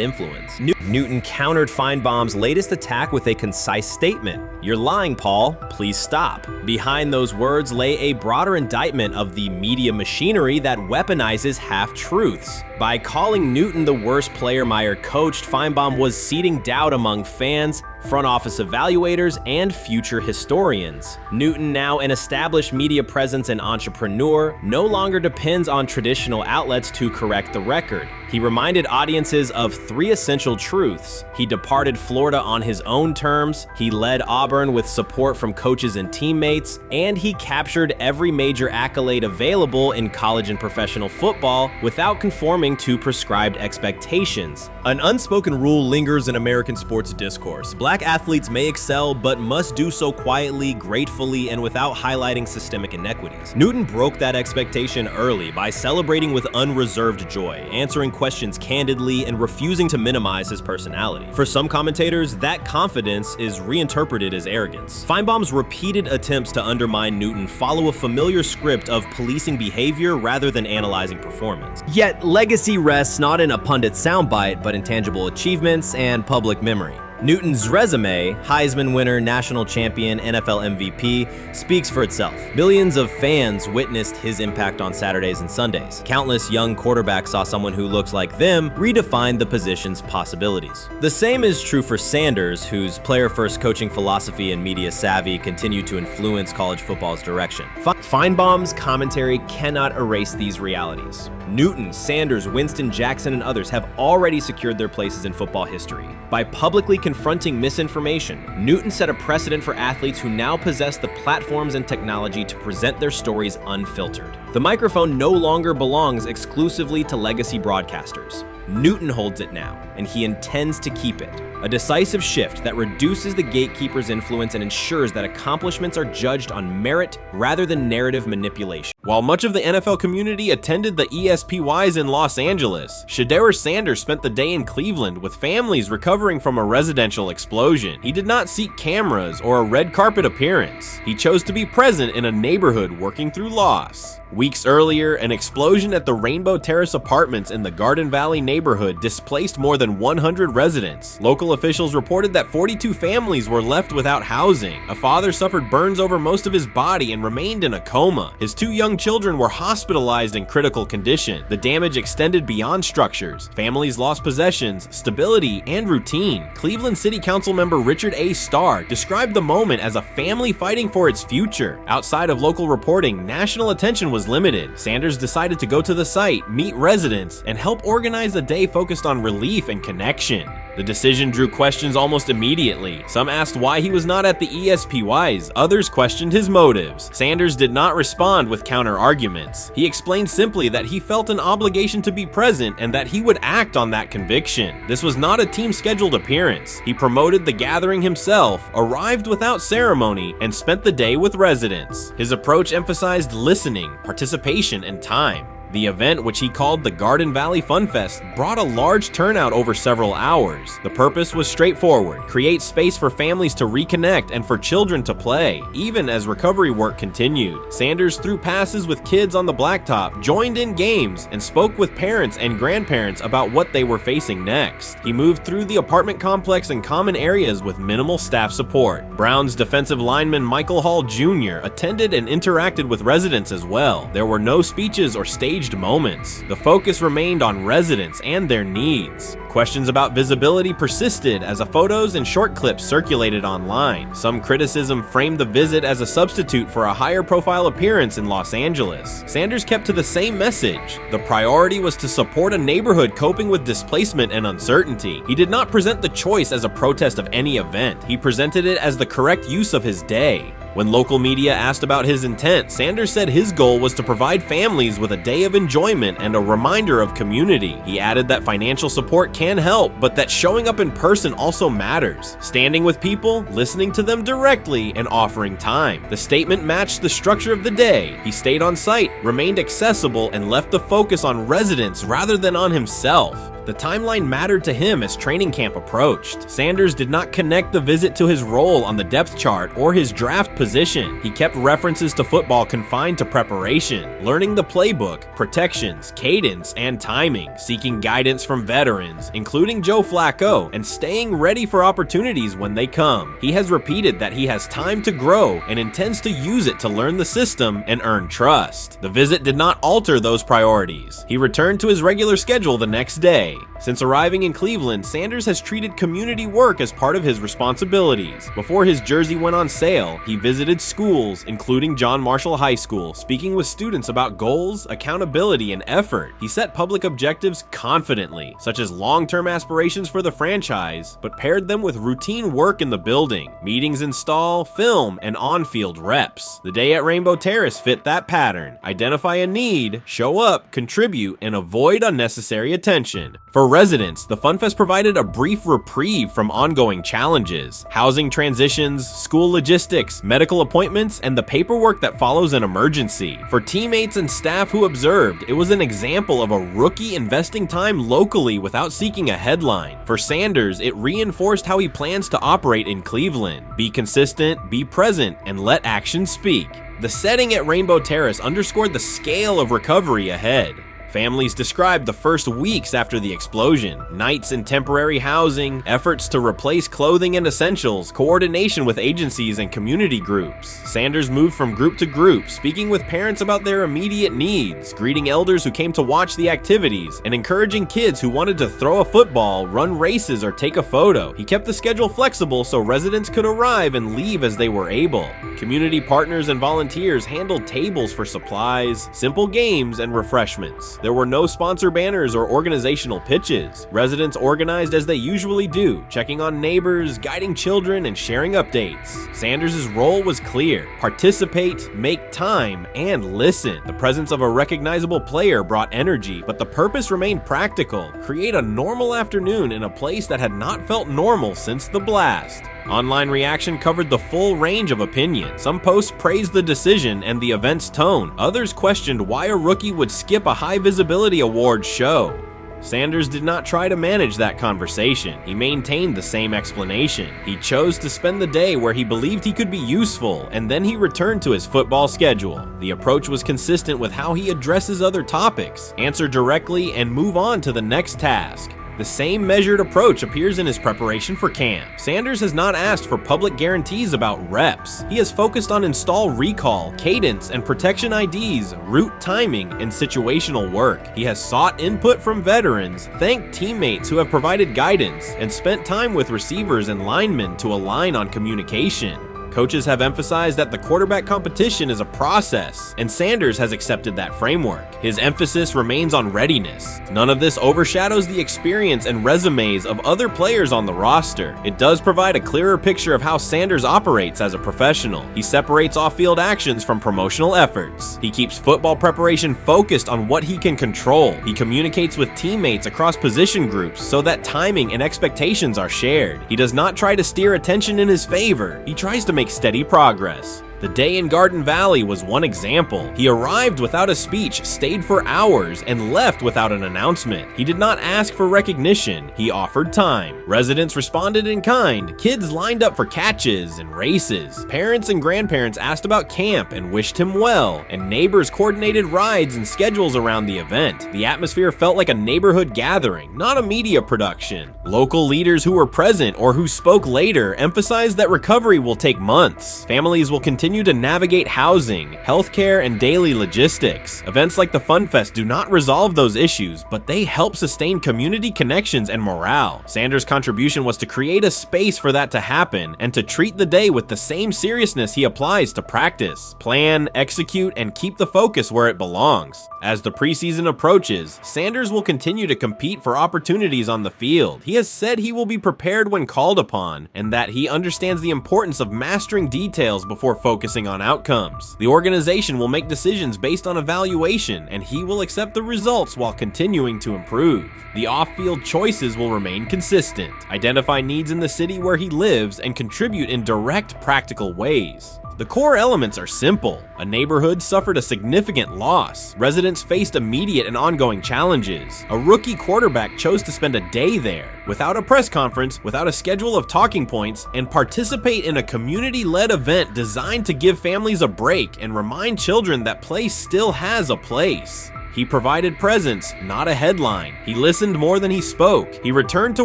influence. Newton countered Feinbaum's latest attack with a concise statement. "You're lying, Paul. Please stop." Behind those words lay a broader indictment of the media machinery that weaponizes half-truths. By calling Newton the worst player Meyer coached, Feinbaum was seeding doubt among fans, front office evaluators, and future historians. Newton, now an established media presence and entrepreneur, no longer depends on traditional outlets to correct the record. He reminded audiences of three essential truths. He departed Florida on his own terms, he led Auburn
Auburn with support from coaches and teammates, and he captured every major accolade available in college and professional football without conforming to prescribed expectations. An unspoken rule lingers in American sports discourse. Black athletes may excel, but must do so quietly, gratefully, and without highlighting systemic inequities. Newton broke that expectation early by celebrating with unreserved joy, answering questions candidly, and refusing to minimize his personality. For some commentators, that confidence is reinterpreted as arrogance. Feinbaum's repeated attempts to undermine Newton follow a familiar script of policing behavior rather than analyzing performance. Yet, legacy rests not in a pundit's soundbite, but in tangible achievements and public memory. Newton's resume, Heisman winner, national champion, NFL MVP, speaks for itself. Millions of fans witnessed his impact on Saturdays and Sundays. Countless young quarterbacks saw someone who looked like them redefine the position's possibilities. The same is true for Sanders, whose player-first coaching philosophy and media savvy continue to influence college football's direction. Feinbaum's commentary cannot erase these realities. Newton, Sanders, Winston, Jackson, and others have already secured their places in football history. By publicly confronting misinformation, Newton set a precedent for athletes who now possess the platforms and technology to present their stories unfiltered. The microphone no longer belongs exclusively to legacy broadcasters. Newton holds it now, and he intends to keep it. A decisive shift that reduces the gatekeeper's influence and ensures that accomplishments are judged on merit rather than narrative manipulation.
While much of the NFL community attended the ESPYs in Los Angeles, Shedeur Sanders spent the day in Cleveland with families recovering from a residential explosion. He did not seek cameras or a red carpet appearance. He chose to be present in a neighborhood working through loss. Weeks earlier, an explosion at the Rainbow Terrace Apartments in the Garden Valley neighborhood displaced more than 100 residents. Local officials reported that 42 families were left without housing. A father suffered burns over most of his body and remained in a coma. His 2 young children were hospitalized in critical condition. The damage extended beyond structures. Families lost possessions, stability, and routine. Cleveland City Council member Richard A. Starr described the moment as a family fighting for its future. Outside of local reporting, national attention was limited. Sanders decided to go to the site, meet residents, and help organize a day focused on relief and connection. The decision drew questions almost immediately. Some asked why he was not at the ESPYs, others questioned his motives. Sanders did not respond with counter-arguments. He explained simply that he felt an obligation to be present and that he would act on that conviction. This was not a team-scheduled appearance. He promoted the gathering himself, arrived without ceremony, and spent the day with residents. His approach emphasized listening, participation, and time. The event, which he called the Garden Valley Fun Fest, brought a large turnout over several hours. The purpose was straightforward: create space for families to reconnect and for children to play, even as recovery work continued. Sanders threw passes with kids on the blacktop, joined in games, and spoke with parents and grandparents about what they were facing next. He moved through the apartment complex and common areas with minimal staff support. Browns defensive lineman Michael Hall Jr. attended and interacted with residents as well. There were no speeches or staged moments. The focus remained on residents and their needs. Questions about visibility persisted as photos and short clips circulated online. Some criticism framed the visit as a substitute for a higher profile appearance in Los Angeles. Sanders kept to the same message. The priority was to support a neighborhood coping with displacement and uncertainty. He did not present the choice as a protest of any event. He presented it as the correct use of his day. When local media asked about his intent, Sanders said his goal was to provide families with a day of enjoyment and a reminder of community. He added that financial support can help, but that showing up in person also matters. Standing with people, listening to them directly, and offering time. The statement matched the structure of the day. He stayed on site, remained accessible, and left the focus on residents rather than on himself. The timeline mattered to him as training camp approached. Sanders did not connect the visit to his role on the depth chart or his draft position. He kept references to football confined to preparation, learning the playbook, protections, cadence, and timing, seeking guidance from veterans, including Joe Flacco, and staying ready for opportunities when they come. He has repeated that he has time to grow and intends to use it to learn the system and earn trust. The visit did not alter those priorities. He returned to his regular schedule the next day. Since arriving in Cleveland, Sanders has treated community work as part of his responsibilities. Before his jersey went on sale, he visited schools, including John Marshall High School, speaking with students about goals, accountability, and effort. He set public objectives confidently, such as long-term aspirations for the franchise, but paired them with routine work in the building, meetings install, film, and on-field reps. The day at Rainbow Terrace fit that pattern. Identify a need, show up, contribute, and avoid unnecessary attention. For residents, the FunFest provided a brief reprieve from ongoing challenges: housing transitions, school logistics, medical appointments, and the paperwork that follows an emergency. For teammates and staff who observed, it was an example of a rookie investing time locally without seeking a headline. For Sanders, it reinforced how he plans to operate in Cleveland: be consistent, be present, and let actions speak. The setting at Rainbow Terrace underscored the scale of recovery ahead. Families described the first weeks after the explosion: nights in temporary housing, efforts to replace clothing and essentials, coordination with agencies and community groups. Sanders moved from group to group, speaking with parents about their immediate needs, greeting elders who came to watch the activities, and encouraging kids who wanted to throw a football, run races, or take a photo. He kept the schedule flexible so residents could arrive and leave as they were able. Community partners and volunteers handled tables for supplies, simple games, and refreshments. There were no sponsor banners or organizational pitches. Residents organized as they usually do, checking on neighbors, guiding children, and sharing updates. Sanders' role was clear: participate, make time, and listen. The presence of a recognizable player brought energy, but the purpose remained practical: create a normal afternoon in a place that had not felt normal since the blast. Online reaction covered the full range of opinion. Some posts praised the decision and the event's tone. Others questioned why a rookie would skip a high visibility awards show. Sanders did not try to manage that conversation. He maintained the same explanation. He chose to spend the day where he believed he could be useful, and then he returned to his football schedule. The approach was consistent with how he addresses other topics: answer directly and move on to the next task. The same measured approach appears in his preparation for camp. Sanders has not asked for public guarantees about reps. He has focused on install recall, cadence, and protection IDs, route timing, and situational work. He has sought input from veterans, thanked teammates who have provided guidance, and spent time with receivers and linemen to align on communication. Coaches have emphasized that the quarterback competition is a process, and Sanders has accepted that framework. His emphasis remains on readiness. None of this overshadows the experience and resumes of other players on the roster. It does provide a clearer picture of how Sanders operates as a professional. He separates off-field actions from promotional efforts. He keeps football preparation focused on what he can control. He communicates with teammates across position groups so that timing and expectations are shared. He does not try to steer attention in his favor. He tries to make steady progress. The day in Garden Valley was one example. He arrived without a speech, stayed for hours, and left without an announcement. He did not ask for recognition. He offered time. Residents responded in kind. Kids lined up for catches and races. Parents and grandparents asked about camp and wished him well, and neighbors coordinated rides and schedules around the event. The atmosphere felt like a neighborhood gathering, not a media production. Local leaders who were present or who spoke later emphasized that recovery will take months. Families will continue to navigate housing, healthcare, and daily logistics. Events like the FunFest do not resolve those issues, but they help sustain community connections and morale. Sanders' contribution was to create a space for that to happen and to treat the day with the same seriousness he applies to practice: plan, execute, and keep the focus where it belongs. As the preseason approaches, Sanders will continue to compete for opportunities on the field. He has said he will be prepared when called upon, and that he understands the importance of mastering details before focusing on outcomes. The organization will make decisions based on evaluation, and he will accept the results while continuing to improve. The off-field choices will remain consistent: identify needs in the city where he lives and contribute in direct, practical ways. The core elements are simple. A neighborhood suffered a significant loss. Residents faced immediate and ongoing challenges. A rookie quarterback chose to spend a day there, without a press conference, without a schedule of talking points, and participate in a community-led event designed to give families a break and remind children that play still has a place. He provided presence, not a headline. He listened more than he spoke. He returned to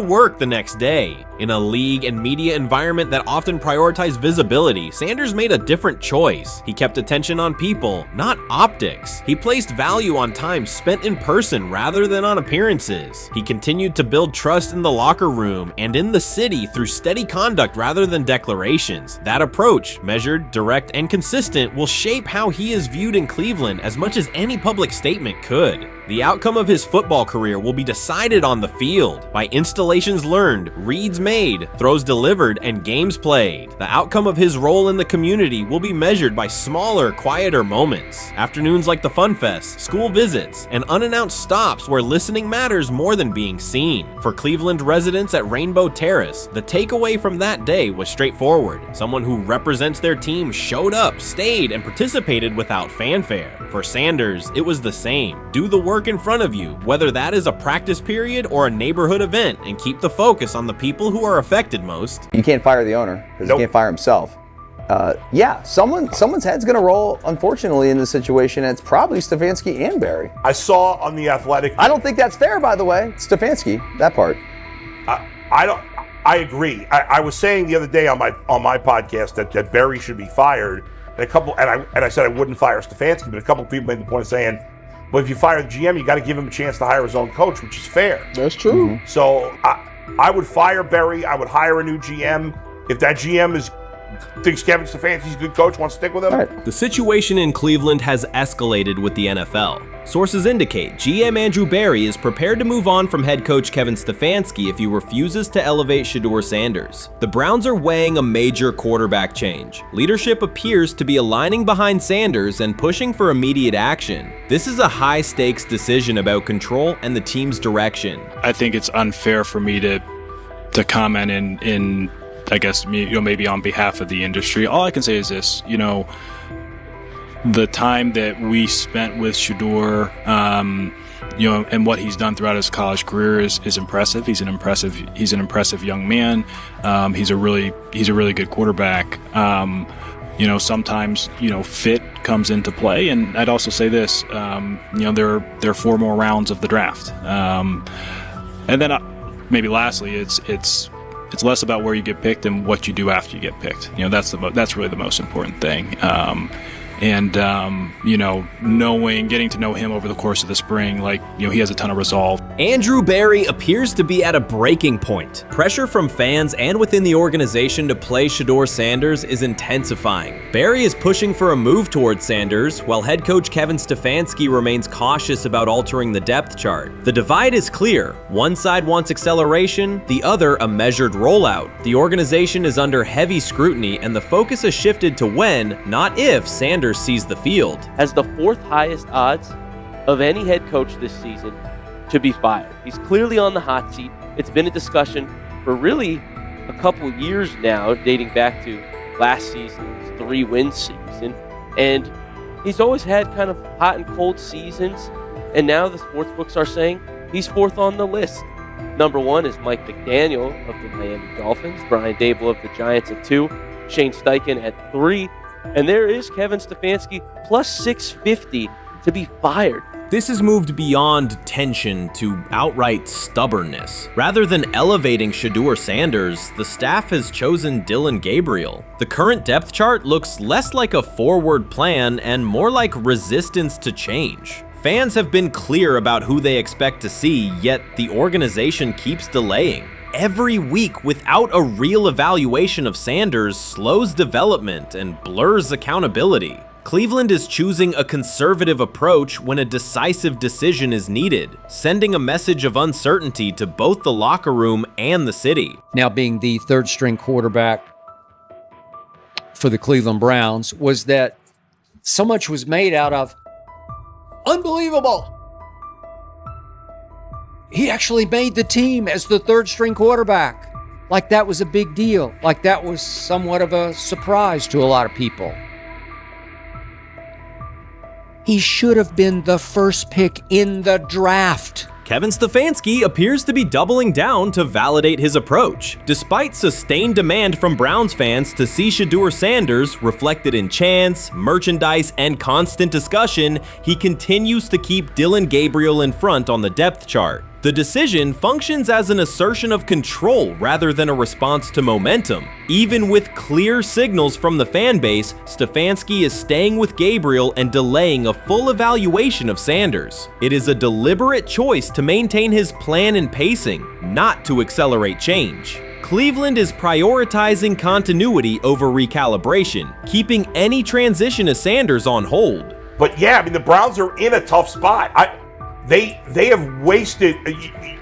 work the next day. In a league and media environment that often prioritize visibility, Sanders made a different choice. He kept attention on people, not optics. He placed value on time spent in person rather than on appearances. He continued to build trust in the locker room and in the city through steady conduct rather than declarations. That approach, measured, direct, and consistent, will shape how he is viewed in Cleveland as much as any public statement could. The outcome of his football career will be decided on the field by installations learned, reads made, throws delivered, and games played. The outcome of his role in the community will be measured by smaller, quieter moments. Afternoons like the Fun Fest, school visits, and unannounced stops where listening matters more than being seen. For Cleveland residents at Rainbow Terrace, the takeaway from that day was straightforward. Someone who represents their team showed up, stayed, and participated without fanfare. For Sanders, it was the same. Do the work in front of you, whether that is a practice period or a neighborhood event, and keep the focus on the people who are affected most.
You can't fire the owner because he can't fire himself. Yeah, someone's head's going to roll, unfortunately, in this situation, and it's probably Stefanski and Barry.
I saw on The Athletic.
I don't think that's fair, by the way. Stefanski, that part.
I agree. I was saying the other day on my podcast that Barry should be fired, and I said I wouldn't fire Stefanski, but a couple of people made the point of saying, well, if you fire the GM, you got to give him a chance to hire his own coach, which is fair.
That's true.
So I would fire Barry. I would hire a new GM. If that GM thinks Kevin Stefanski's a good coach, wants to stick with him.
The situation in Cleveland has escalated with the NFL. Sources indicate GM Andrew Barry is prepared to move on from head coach Kevin Stefanski if he refuses to elevate Shedeur Sanders. The Browns are weighing a major quarterback change. Leadership appears to be aligning behind Sanders and pushing for immediate action. This is a high-stakes decision about control and the team's direction.
I think it's unfair for me to comment in I guess, maybe on behalf of the industry. All I can say is this, the time that we spent with Shedeur, and what he's done throughout his college career is impressive. He's an impressive young man. He's a really good quarterback. Sometimes, fit comes into play. And I'd also say this, there are 4 more rounds of the draft. And then maybe lastly, it's less about where you get picked and what you do after you get picked. That's really the most important thing. Getting to know him over the course of the spring, he has a ton of resolve.
Andrew Barry appears to be at a breaking point. Pressure from fans and within the organization to play Shedeur Sanders is intensifying. Barry is pushing for a move towards Sanders, while head coach Kevin Stefanski remains cautious about altering the depth chart. The divide is clear. One side wants acceleration, the other a measured rollout. The organization is under heavy scrutiny, and the focus has shifted to when, not if, Sanders sees the field.
Has the 4th highest odds of any head coach this season to be fired. He's clearly on the hot seat. It's been a discussion for really a couple years now, dating back to last season's 3-win season. And he's always had kind of hot and cold seasons. And now the sports books are saying he's 4th on the list. Number 1 is Mike McDaniel of the Miami Dolphins, Brian Dable of the Giants at 2, Shane Steichen at 3, and there is Kevin Stefanski plus 650 to be fired.
This has moved beyond tension to outright stubbornness. Rather than elevating Shedeur Sanders, the staff has chosen Dylan Gabriel. The current depth chart looks less like a forward plan and more like resistance to change. Fans have been clear about who they expect to see, yet the organization keeps delaying. Every week without a real evaluation of Sanders slows development and blurs accountability. Cleveland is choosing a conservative approach when a decisive decision is needed, sending a message of uncertainty to both the locker room and the city.
Now being the 3rd string quarterback for the Cleveland Browns, was that so much was made out of unbelievable. He actually made the team as the 3rd string quarterback. Like that was a big deal. Like that was somewhat of a surprise to a lot of people. He should have been the 1st pick in the draft.
Kevin Stefanski appears to be doubling down to validate his approach. Despite sustained demand from Browns fans to see Shedeur Sanders reflected in chants, merchandise, and constant discussion, he continues to keep Dillon Gabriel in front on the depth chart. The decision functions as an assertion of control rather than a response to momentum. Even with clear signals from the fan base, Stefanski is staying with Gabriel and delaying a full evaluation of Sanders. It is a deliberate choice to maintain his plan and pacing, not to accelerate change. Cleveland is prioritizing continuity over recalibration, keeping any transition to Sanders on hold.
But yeah, I mean, the Browns are in a tough spot. They have wasted.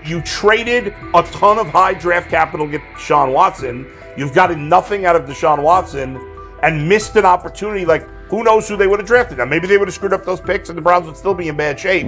You traded a ton of high draft capital to get Deshaun Watson. You've gotten nothing out of Deshaun Watson and missed an opportunity. Like, who knows who they would have drafted? Now, maybe they would have screwed up those picks and the Browns would still be in bad shape.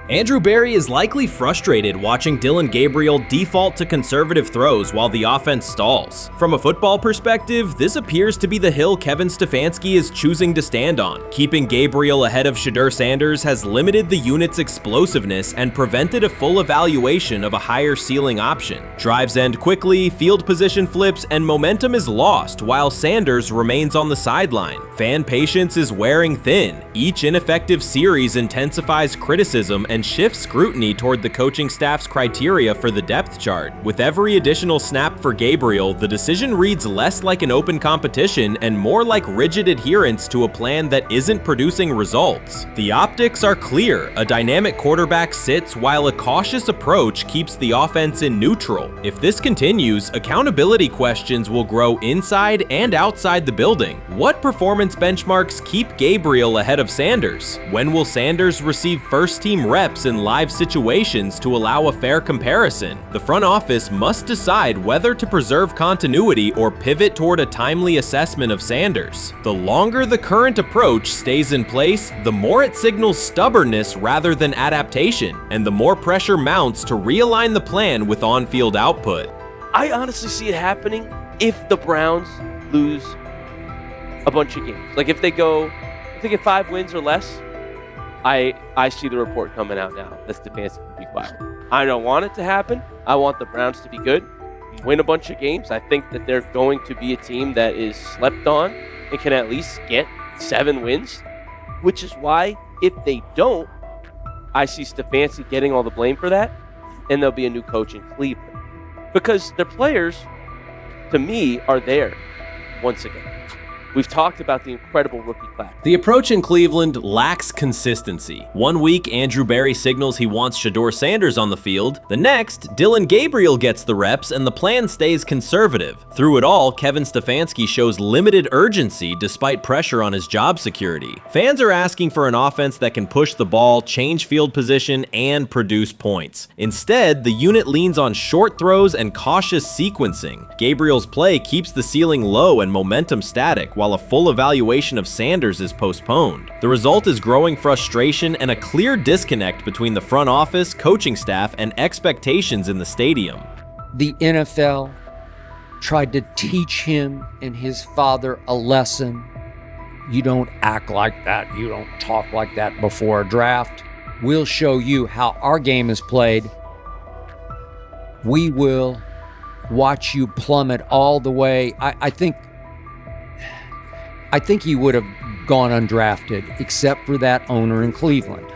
Andrew Berry is likely frustrated watching Dillon Gabriel default to conservative throws while the offense stalls. From a football perspective, this appears to be the hill Kevin Stefanski is choosing to stand on. Keeping Gabriel ahead of Shedeur Sanders has limited the unit's explosiveness and prevented a full evaluation of a higher ceiling option. Drives end quickly, field position flips, and momentum is lost while Sanders remains on the sideline. Fan patience is wearing thin. Each ineffective series intensifies criticism and shifts scrutiny toward the coaching staff's criteria for the depth chart. With every additional snap for Gabriel, the decision reads less like an open competition and more like rigid adherence to a plan that isn't producing results. The optics are clear. A dynamic quarterback sits while a cautious approach keeps the offense in neutral. If this continues, accountability questions will grow inside and outside the building. What performance benchmarks keep Gabriel ahead of Sanders? When will Sanders receive first-team reps in live situations to allow a fair comparison? The front office must decide whether to preserve continuity or pivot toward a timely assessment of Sanders. The longer the current approach stays in place, the more it signals stubbornness rather than adaptation, and the more pressure mounts to realign the plan with on-field output.
I honestly see it happening if the Browns lose a bunch of games. Like if they get 5 wins or less, I see the report coming out now that Stefanski will be fired. I don't want it to happen. I want the Browns to be good, win a bunch of games. I think that they're going to be a team that is slept on and can at least get 7 wins, which is why if they don't, I see Stefanski getting all the blame for that, and there'll be a new coach in Cleveland. Because their players, to me, are there once again. We've talked about the incredible rookie class.
The approach in Cleveland lacks consistency. One week, Andrew Berry signals he wants Shedeur Sanders on the field. The next, Dillon Gabriel gets the reps and the plan stays conservative. Through it all, Kevin Stefanski shows limited urgency despite pressure on his job security. Fans are asking for an offense that can push the ball, change field position, and produce points. Instead, the unit leans on short throws and cautious sequencing. Gabriel's play keeps the ceiling low and momentum static, while a full evaluation of Sanders is postponed. The result is growing frustration and a clear disconnect between the front office, coaching staff, and expectations in the stadium.
The NFL tried to teach him and his father a lesson. You don't act like that. You don't talk like that before a draft. We'll show you how our game is played. We will watch you plummet all the way. I think he would have gone undrafted except for that owner in Cleveland.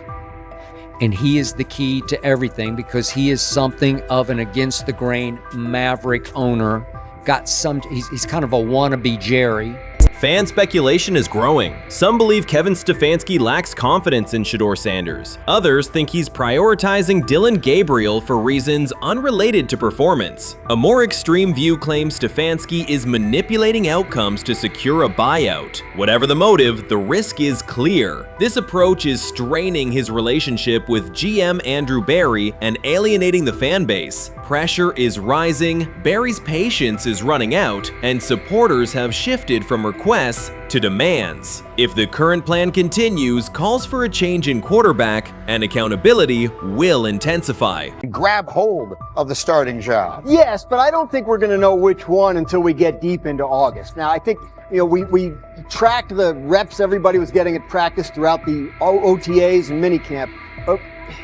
And he is the key to everything because he is something of an against-the-grain maverick owner. He's kind of a wannabe Jerry.
Fan speculation is growing. Some believe Kevin Stefanski lacks confidence in Shedeur Sanders. Others think he's prioritizing Dillon Gabriel for reasons unrelated to performance. A more extreme view claims Stefanski is manipulating outcomes to secure a buyout. Whatever the motive, the risk is clear. This approach is straining his relationship with GM Andrew Berry and alienating the fan base. Pressure is rising, Berry's patience is running out, and supporters have shifted from requests to demands. If the current plan continues, calls for a change in quarterback and accountability will intensify.
Grab hold of the starting job. Yes, but I don't think we're going to know which one until we get deep into August. Now, I think we tracked the reps everybody was getting at practice throughout the OTAs and minicamp.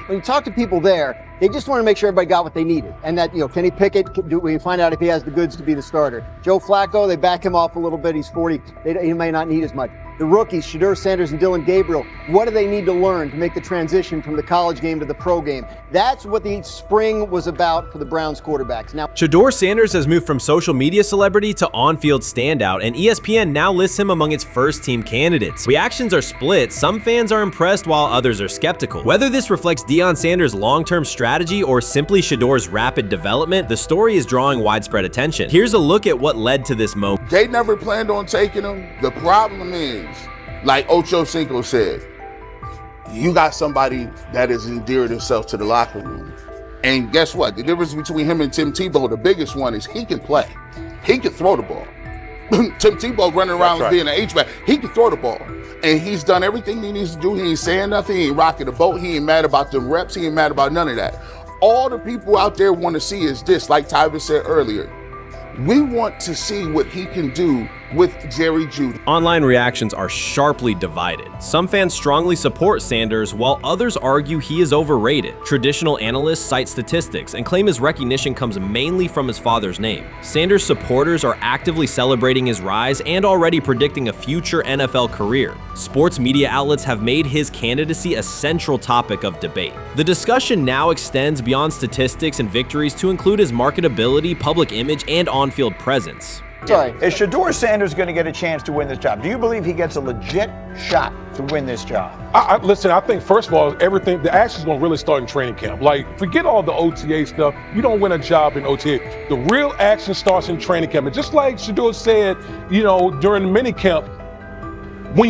When you talk to people there, they just want to make sure everybody got what they needed. And that, Kenny Pickett, we can find out if he has the goods to be the starter. Joe Flacco, they back him off a little bit. He's 40. He may not need as much. The rookies, Shedeur Sanders and Dylan Gabriel, what do they need to learn to make the transition from the college game to the pro game? That's what the spring was about for the Browns quarterbacks. Now,
Shedeur Sanders has moved from social media celebrity to on-field standout, and ESPN now lists him among its first-team candidates. Reactions are split. Some fans are impressed while others are skeptical. Whether this reflects Deion Sanders' long-term strategy or simply Shedeur's rapid development, the story is drawing widespread attention. Here's a look at what led to this moment.
They never planned on taking him. The problem is, like Ocho Cinco said, you got somebody that has endeared himself to the locker room. And guess what? The difference between him and Tim Tebow, the biggest one, is he can play. He can throw the ball. Tim Tebow running around being an H-back. He can throw the ball. And he's done everything he needs to do. He ain't saying nothing. He ain't rocking the boat. He ain't mad about the reps. He ain't mad about none of that. All the people out there want to see is this, like Tyver said earlier. We want to see what he can do with Jerry Jeudy.
Online reactions are sharply divided. Some fans strongly support Sanders, while others argue he is overrated. Traditional analysts cite statistics and claim his recognition comes mainly from his father's name. Sanders supporters are actively celebrating his rise and already predicting a future NFL career. Sports media outlets have made his candidacy a central topic of debate. The discussion now extends beyond statistics and victories to include his marketability, public image, and on-field presence.
Sorry, is Shedeur Sanders going to get a chance to win this job? Do you believe he gets a legit shot to win this job?
Listen, I think, first of all, the action's going to really start in training camp. Like, forget all the OTA stuff. You don't win a job in OTA. The real action starts in training camp. And just like Shedeur said, during the mini camp, when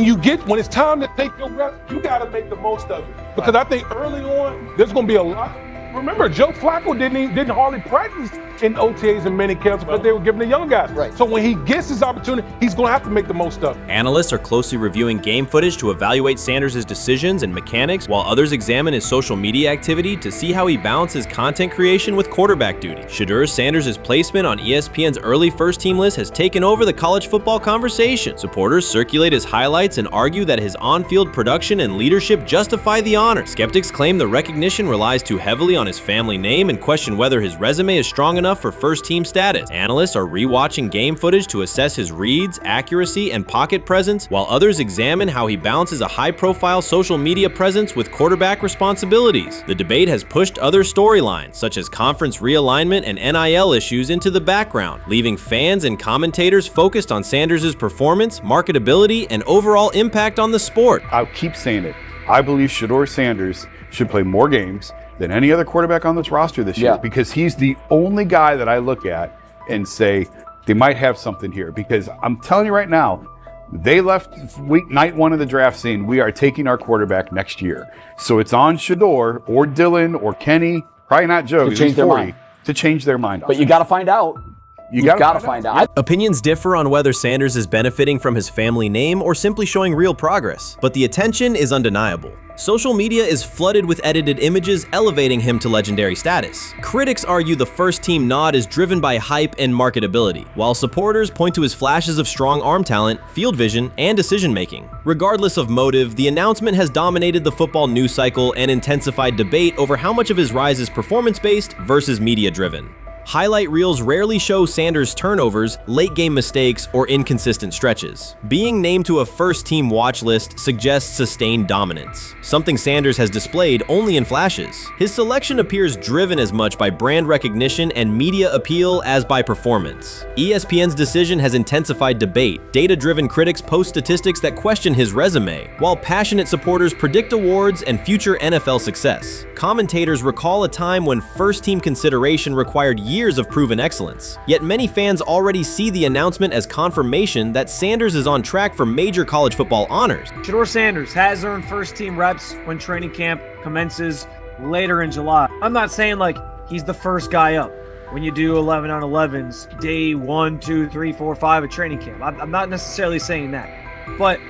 it's time to take your reps, you got to make the most of it. Because I think early on, there's going to be a lot. Remember, Joe Flacco didn't hardly practice in OTAs and mini camps because they were giving the young guys. Right. So when he gets his opportunity, he's going to have to make the most of it.
Analysts are closely reviewing game footage to evaluate Sanders' decisions and mechanics, while others examine his social media activity to see how he balances content creation with quarterback duty. Shedeur Sanders' placement on ESPN's early first-team list has taken over the college football conversation. Supporters circulate his highlights and argue that his on-field production and leadership justify the honor. Skeptics claim the recognition relies too heavily on his family name and question whether his resume is strong enough for first-team status. Analysts are rewatching game footage to assess his reads, accuracy, and pocket presence, while others examine how he balances a high-profile social media presence with quarterback responsibilities. The debate has pushed other storylines, such as conference realignment and NIL issues, into the background, leaving fans and commentators focused on Sanders' performance, marketability, and overall impact on the sport.
I'll keep saying it. I believe Shedeur Sanders should play more games than any other quarterback on this roster this year, because he's the only guy that I look at and say they might have something here. Because I'm telling you right now, they left night one of the draft saying we are taking our quarterback next year. So it's on Shedeur or Dylan or Kenny, probably not Joe,
to change their mind.
To change their mind.
But you got to find out. You gotta find out.
Opinions differ on whether Sanders is benefiting from his family name or simply showing real progress, but the attention is undeniable. Social media is flooded with edited images elevating him to legendary status. Critics argue the first-team nod is driven by hype and marketability, while supporters point to his flashes of strong arm talent, field vision, and decision-making. Regardless of motive, the announcement has dominated the football news cycle and intensified debate over how much of his rise is performance-based versus media-driven. Highlight reels rarely show Sanders' turnovers, late-game mistakes, or inconsistent stretches. Being named to a first-team watch list suggests sustained dominance, something Sanders has displayed only in flashes. His selection appears driven as much by brand recognition and media appeal as by performance. ESPN's decision has intensified debate. Data-driven critics post statistics that question his resume, while passionate supporters predict awards and future NFL success. Commentators recall a time when first-team consideration required years of proven excellence. Yet many fans already see the announcement as confirmation that Sanders is on track for major college football honors.
Shedeur Sanders has earned first-team reps when training camp commences later in July. I'm not saying like he's the first guy up when you do 11 on 11s day 1, 2, 3, 4, 5 at training camp. I'm not necessarily saying that, but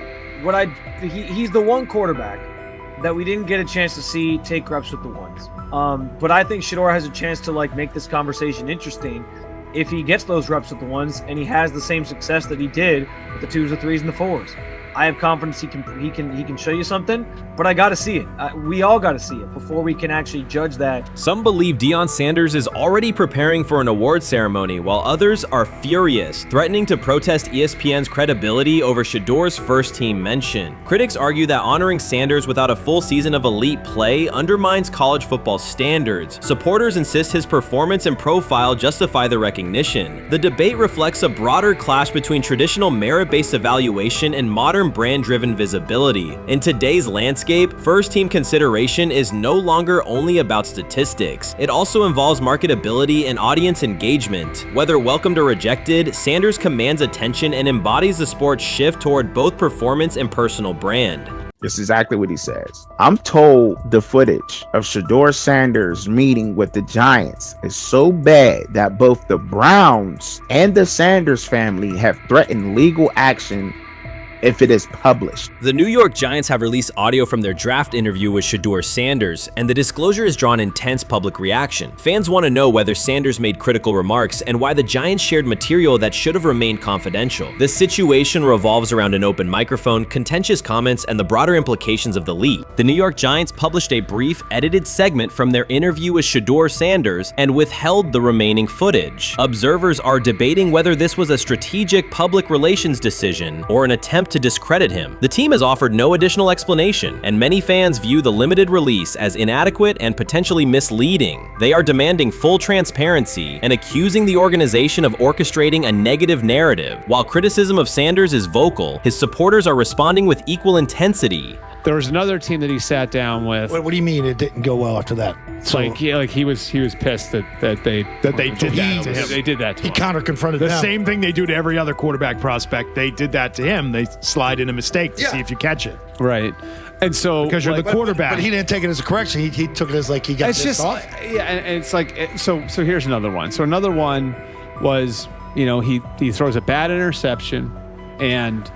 he's the one quarterback that we didn't get a chance to see take reps with the ones. But I think Shedeur has a chance to like make this conversation interesting if he gets those reps with the ones and he has the same success that he did with the 2s, the 3s, and the 4s. I have confidence he can show you something, but I got to see it. We all got to see it before we can actually judge that.
Some believe Deion Sanders is already preparing for an award ceremony, while others are furious, threatening to protest ESPN's credibility over Shedeur's first-team mention. Critics argue that honoring Sanders without a full season of elite play undermines college football standards. Supporters insist his performance and profile justify the recognition. The debate reflects a broader clash between traditional merit-based evaluation and modern brand-driven visibility. In today's landscape, first-team consideration is no longer only about statistics. It also involves marketability and audience engagement. Whether welcomed or rejected, Sanders commands attention and embodies the sport's shift toward both performance and personal brand.
That's exactly what he says. I'm told the footage of Shedeur Sanders meeting with the Giants is so bad that both the Browns and the Sanders family have threatened legal action if it is published.
The New York Giants have released audio from their draft interview with Shedeur Sanders, and the disclosure has drawn intense public reaction. Fans want to know whether Sanders made critical remarks and why the Giants shared material that should have remained confidential. The situation revolves around an open microphone, contentious comments, and the broader implications of the leak. The New York Giants published a brief, edited segment from their interview with Shedeur Sanders and withheld the remaining footage. Observers are debating whether this was a strategic public relations decision or an attempt to discredit him. The team has offered no additional explanation, and many fans view the limited release as inadequate and potentially misleading. They are demanding full transparency and accusing the organization of orchestrating a negative narrative. While criticism of Sanders is vocal, his supporters are responding with equal intensity.
There was another team that he sat down with.
What do you mean it didn't go well after that?
So, he was pissed that they did that to him. They did that to him.
He counter-confronted
the
them.
same thing they do to every other quarterback prospect. They did that to him. They slide in a mistake to see if you catch it.
Right. And so
because you're the quarterback.
But he didn't take it as a correction. He took it as like he got pissed off.
Yeah, and it's like so here's another one. So another one was, he throws a bad interception, and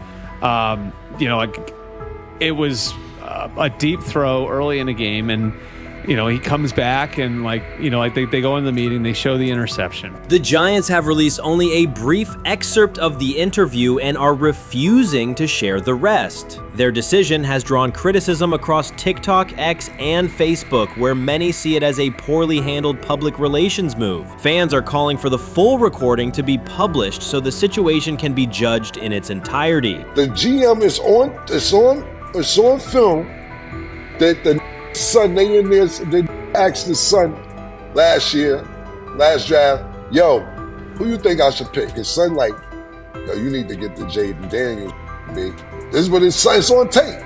it was a deep throw early in the game, and he comes back and they go in the meeting, they show the interception.
The Giants have released only a brief excerpt of the interview and are refusing to share the rest. Their decision has drawn criticism across TikTok, X, and Facebook, where many see it as a poorly handled public relations move. Fans are calling for the full recording to be published so the situation can be judged in its entirety.
The GM is on film that the son, they asked the son last draft, yo, who you think I should pick? His son like, yo, you need to get the Jaden Daniels, big. This is what his son, it's on tape.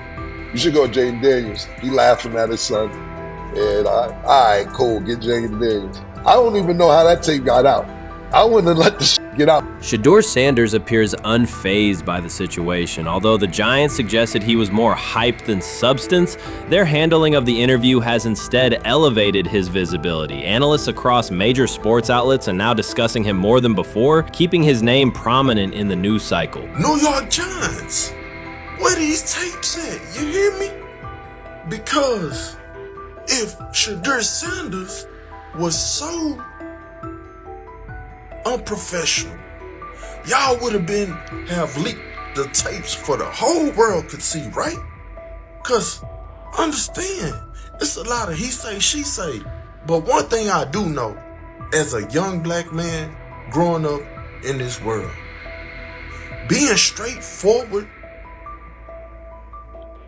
You should go Jaden Daniels. He laughing at his son. And all right, cool, get Jaden Daniels. I don't even know how that tape got out. I wouldn't have let the shit get out.
Shedeur Sanders appears unfazed by the situation. Although the Giants suggested he was more hype than substance, their handling of the interview has instead elevated his visibility. Analysts across major sports outlets are now discussing him more than before, keeping his name prominent in the news cycle.
New York Giants, where these tapes at? You hear me? Because if Shedeur Sanders was so unprofessional, y'all would have leaked the tapes for the whole world could see, right? Cause understand, it's a lot of he say, she say. But one thing I do know, as a young black man growing up in this world, being straightforward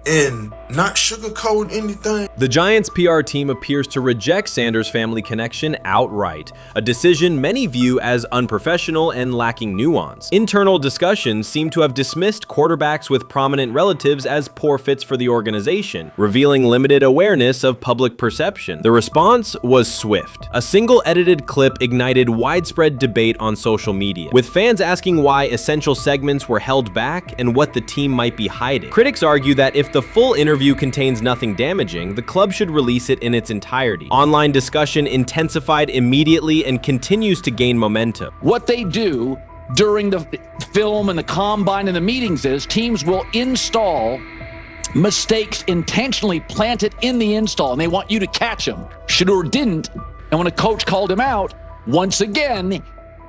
and not sugarcoat anything.
The Giants' PR team appears to reject Sanders' family connection outright, a decision many view as unprofessional and lacking nuance. Internal discussions seem to have dismissed quarterbacks with prominent relatives as poor fits for the organization, revealing limited awareness of public perception. The response was swift. A single edited clip ignited widespread debate on social media, with fans asking why essential segments were held back and what the team might be hiding. Critics argue that if the full interview contains nothing damaging, the club should release it in its entirety. Online discussion intensified immediately and continues to gain momentum.
What they do during the film and the combine and the meetings is teams will install mistakes intentionally planted in the install, and they want you to catch them. Shedeur didn't, and when a coach called him out, once again,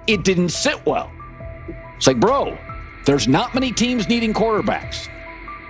it didn't sit well. It's like, bro, there's not many teams needing quarterbacks,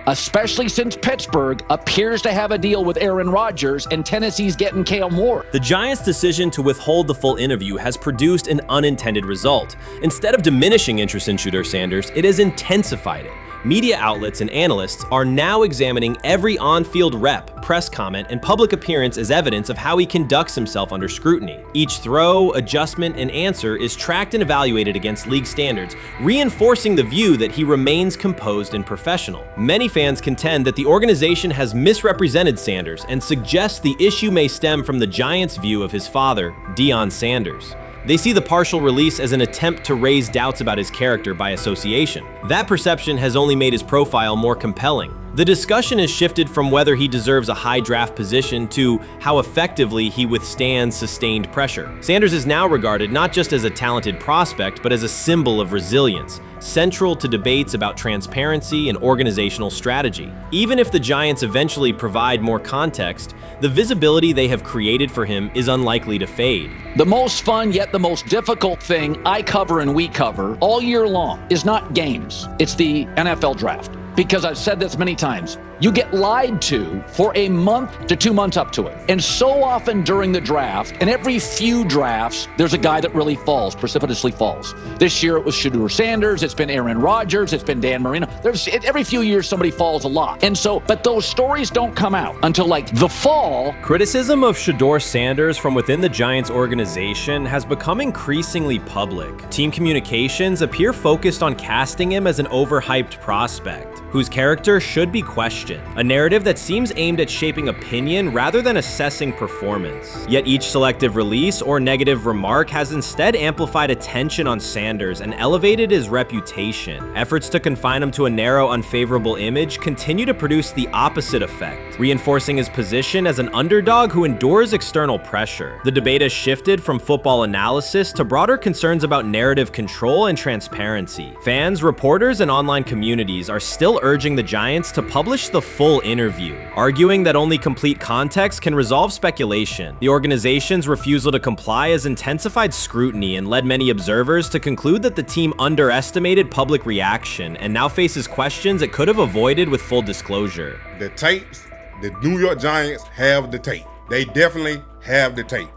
especially since Pittsburgh appears to have a deal with Aaron Rodgers and Tennessee's getting Kale Moore.
The Giants' decision to withhold the full interview has produced an unintended result. Instead of diminishing interest in Shedeur Sanders, it has intensified it. Media outlets and analysts are now examining every on-field rep, press comment, and public appearance as evidence of how he conducts himself under scrutiny. Each throw, adjustment, and answer is tracked and evaluated against league standards, reinforcing the view that he remains composed and professional. Many fans contend that the organization has misrepresented Sanders and suggest the issue may stem from the Giants' view of his father, Deion Sanders. They see the partial release as an attempt to raise doubts about his character by association. That perception has only made his profile more compelling. The discussion has shifted from whether he deserves a high draft position to how effectively he withstands sustained pressure. Sanders is now regarded not just as a talented prospect, but as a symbol of resilience, central to debates about transparency and organizational strategy. Even if the Giants eventually provide more context, the visibility they have created for him is unlikely to fade.
The most fun yet the most difficult thing I cover and we cover all year long is not games. It's the NFL draft. Because I've said this many times, you get lied to for a month to 2 months up to it. And so often during the draft, and every few drafts, there's a guy that really falls, precipitously falls. This year it was Shedeur Sanders, it's been Aaron Rodgers, it's been Dan Marino. Every few years somebody falls a lot. And so, but those stories don't come out until like the fall.
Criticism of Shedeur Sanders from within the Giants organization has become increasingly public. Team communications appear focused on casting him as an overhyped prospect, whose character should be questioned. A narrative that seems aimed at shaping opinion rather than assessing performance. Yet each selective release or negative remark has instead amplified attention on Sanders and elevated his reputation. Efforts to confine him to a narrow, unfavorable image continue to produce the opposite effect, reinforcing his position as an underdog who endures external pressure. The debate has shifted from football analysis to broader concerns about narrative control and transparency. Fans, reporters, and online communities are still urging the Giants to publish the full interview, arguing that only complete context can resolve speculation. The organization's refusal to comply has intensified scrutiny and led many observers to conclude that the team underestimated public reaction and now faces questions it could have avoided with full disclosure.
The tapes, the New York Giants have the tape. They definitely have the tape.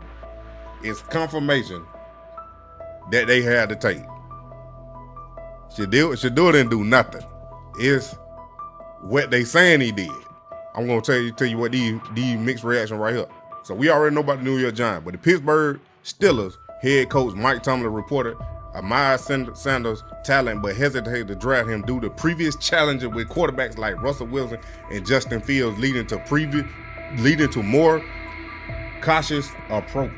It's confirmation that they had the tape. Shedeur didn't do nothing. It's what they saying he did. I'm gonna tell you what these mixed reaction right here. So we already know about the New York Giants, but the Pittsburgh Steelers head coach Mike Tomlin reported admired Sanders' talent, but hesitated to draft him due to previous challenges with quarterbacks like Russell Wilson and Justin Fields, leading to more cautious approach.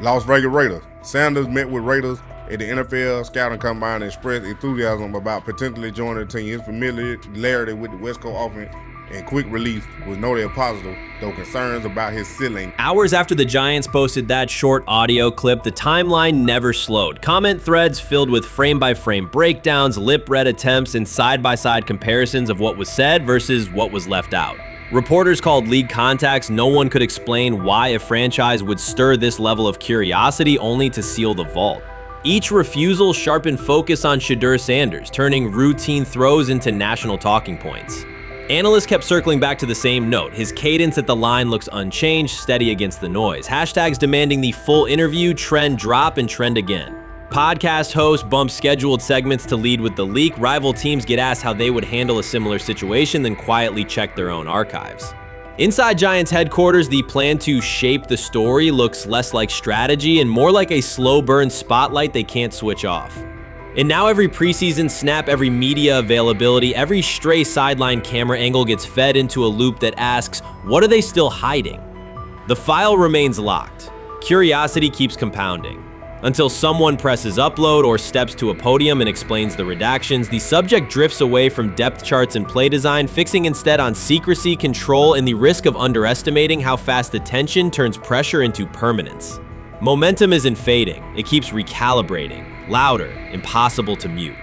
Las Vegas Raiders. Sanders met with Raiders at the NFL scouting combine and expressed enthusiasm about potentially joining the team. His familiarity with the West Coast offense and quick release was noted positive, though concerns about his ceiling.
Hours after the Giants posted that short audio clip, the timeline never slowed. Comment threads filled with frame-by-frame breakdowns, lip-read attempts, and side-by-side comparisons of what was said versus what was left out. Reporters called league contacts. No one could explain why a franchise would stir this level of curiosity only to seal the vault. Each refusal sharpened focus on Shedeur Sanders, turning routine throws into national talking points. Analysts kept circling back to the same note. His cadence at the line looks unchanged, steady against the noise. Hashtags demanding the full interview, trend drop, and trend again. Podcast hosts bump scheduled segments to lead with the leak. Rival teams get asked how they would handle a similar situation, then quietly check their own archives. Inside Giants headquarters, the plan to shape the story looks less like strategy and more like a slow burn spotlight they can't switch off. And now every preseason snap, every media availability, every stray sideline camera angle gets fed into a loop that asks, what are they still hiding? The file remains locked. Curiosity keeps compounding. Until someone presses upload or steps to a podium and explains the redactions, the subject drifts away from depth charts and play design, fixing instead on secrecy, control, and the risk of underestimating how fast attention turns pressure into permanence. Momentum isn't fading, it keeps recalibrating, louder, impossible to mute.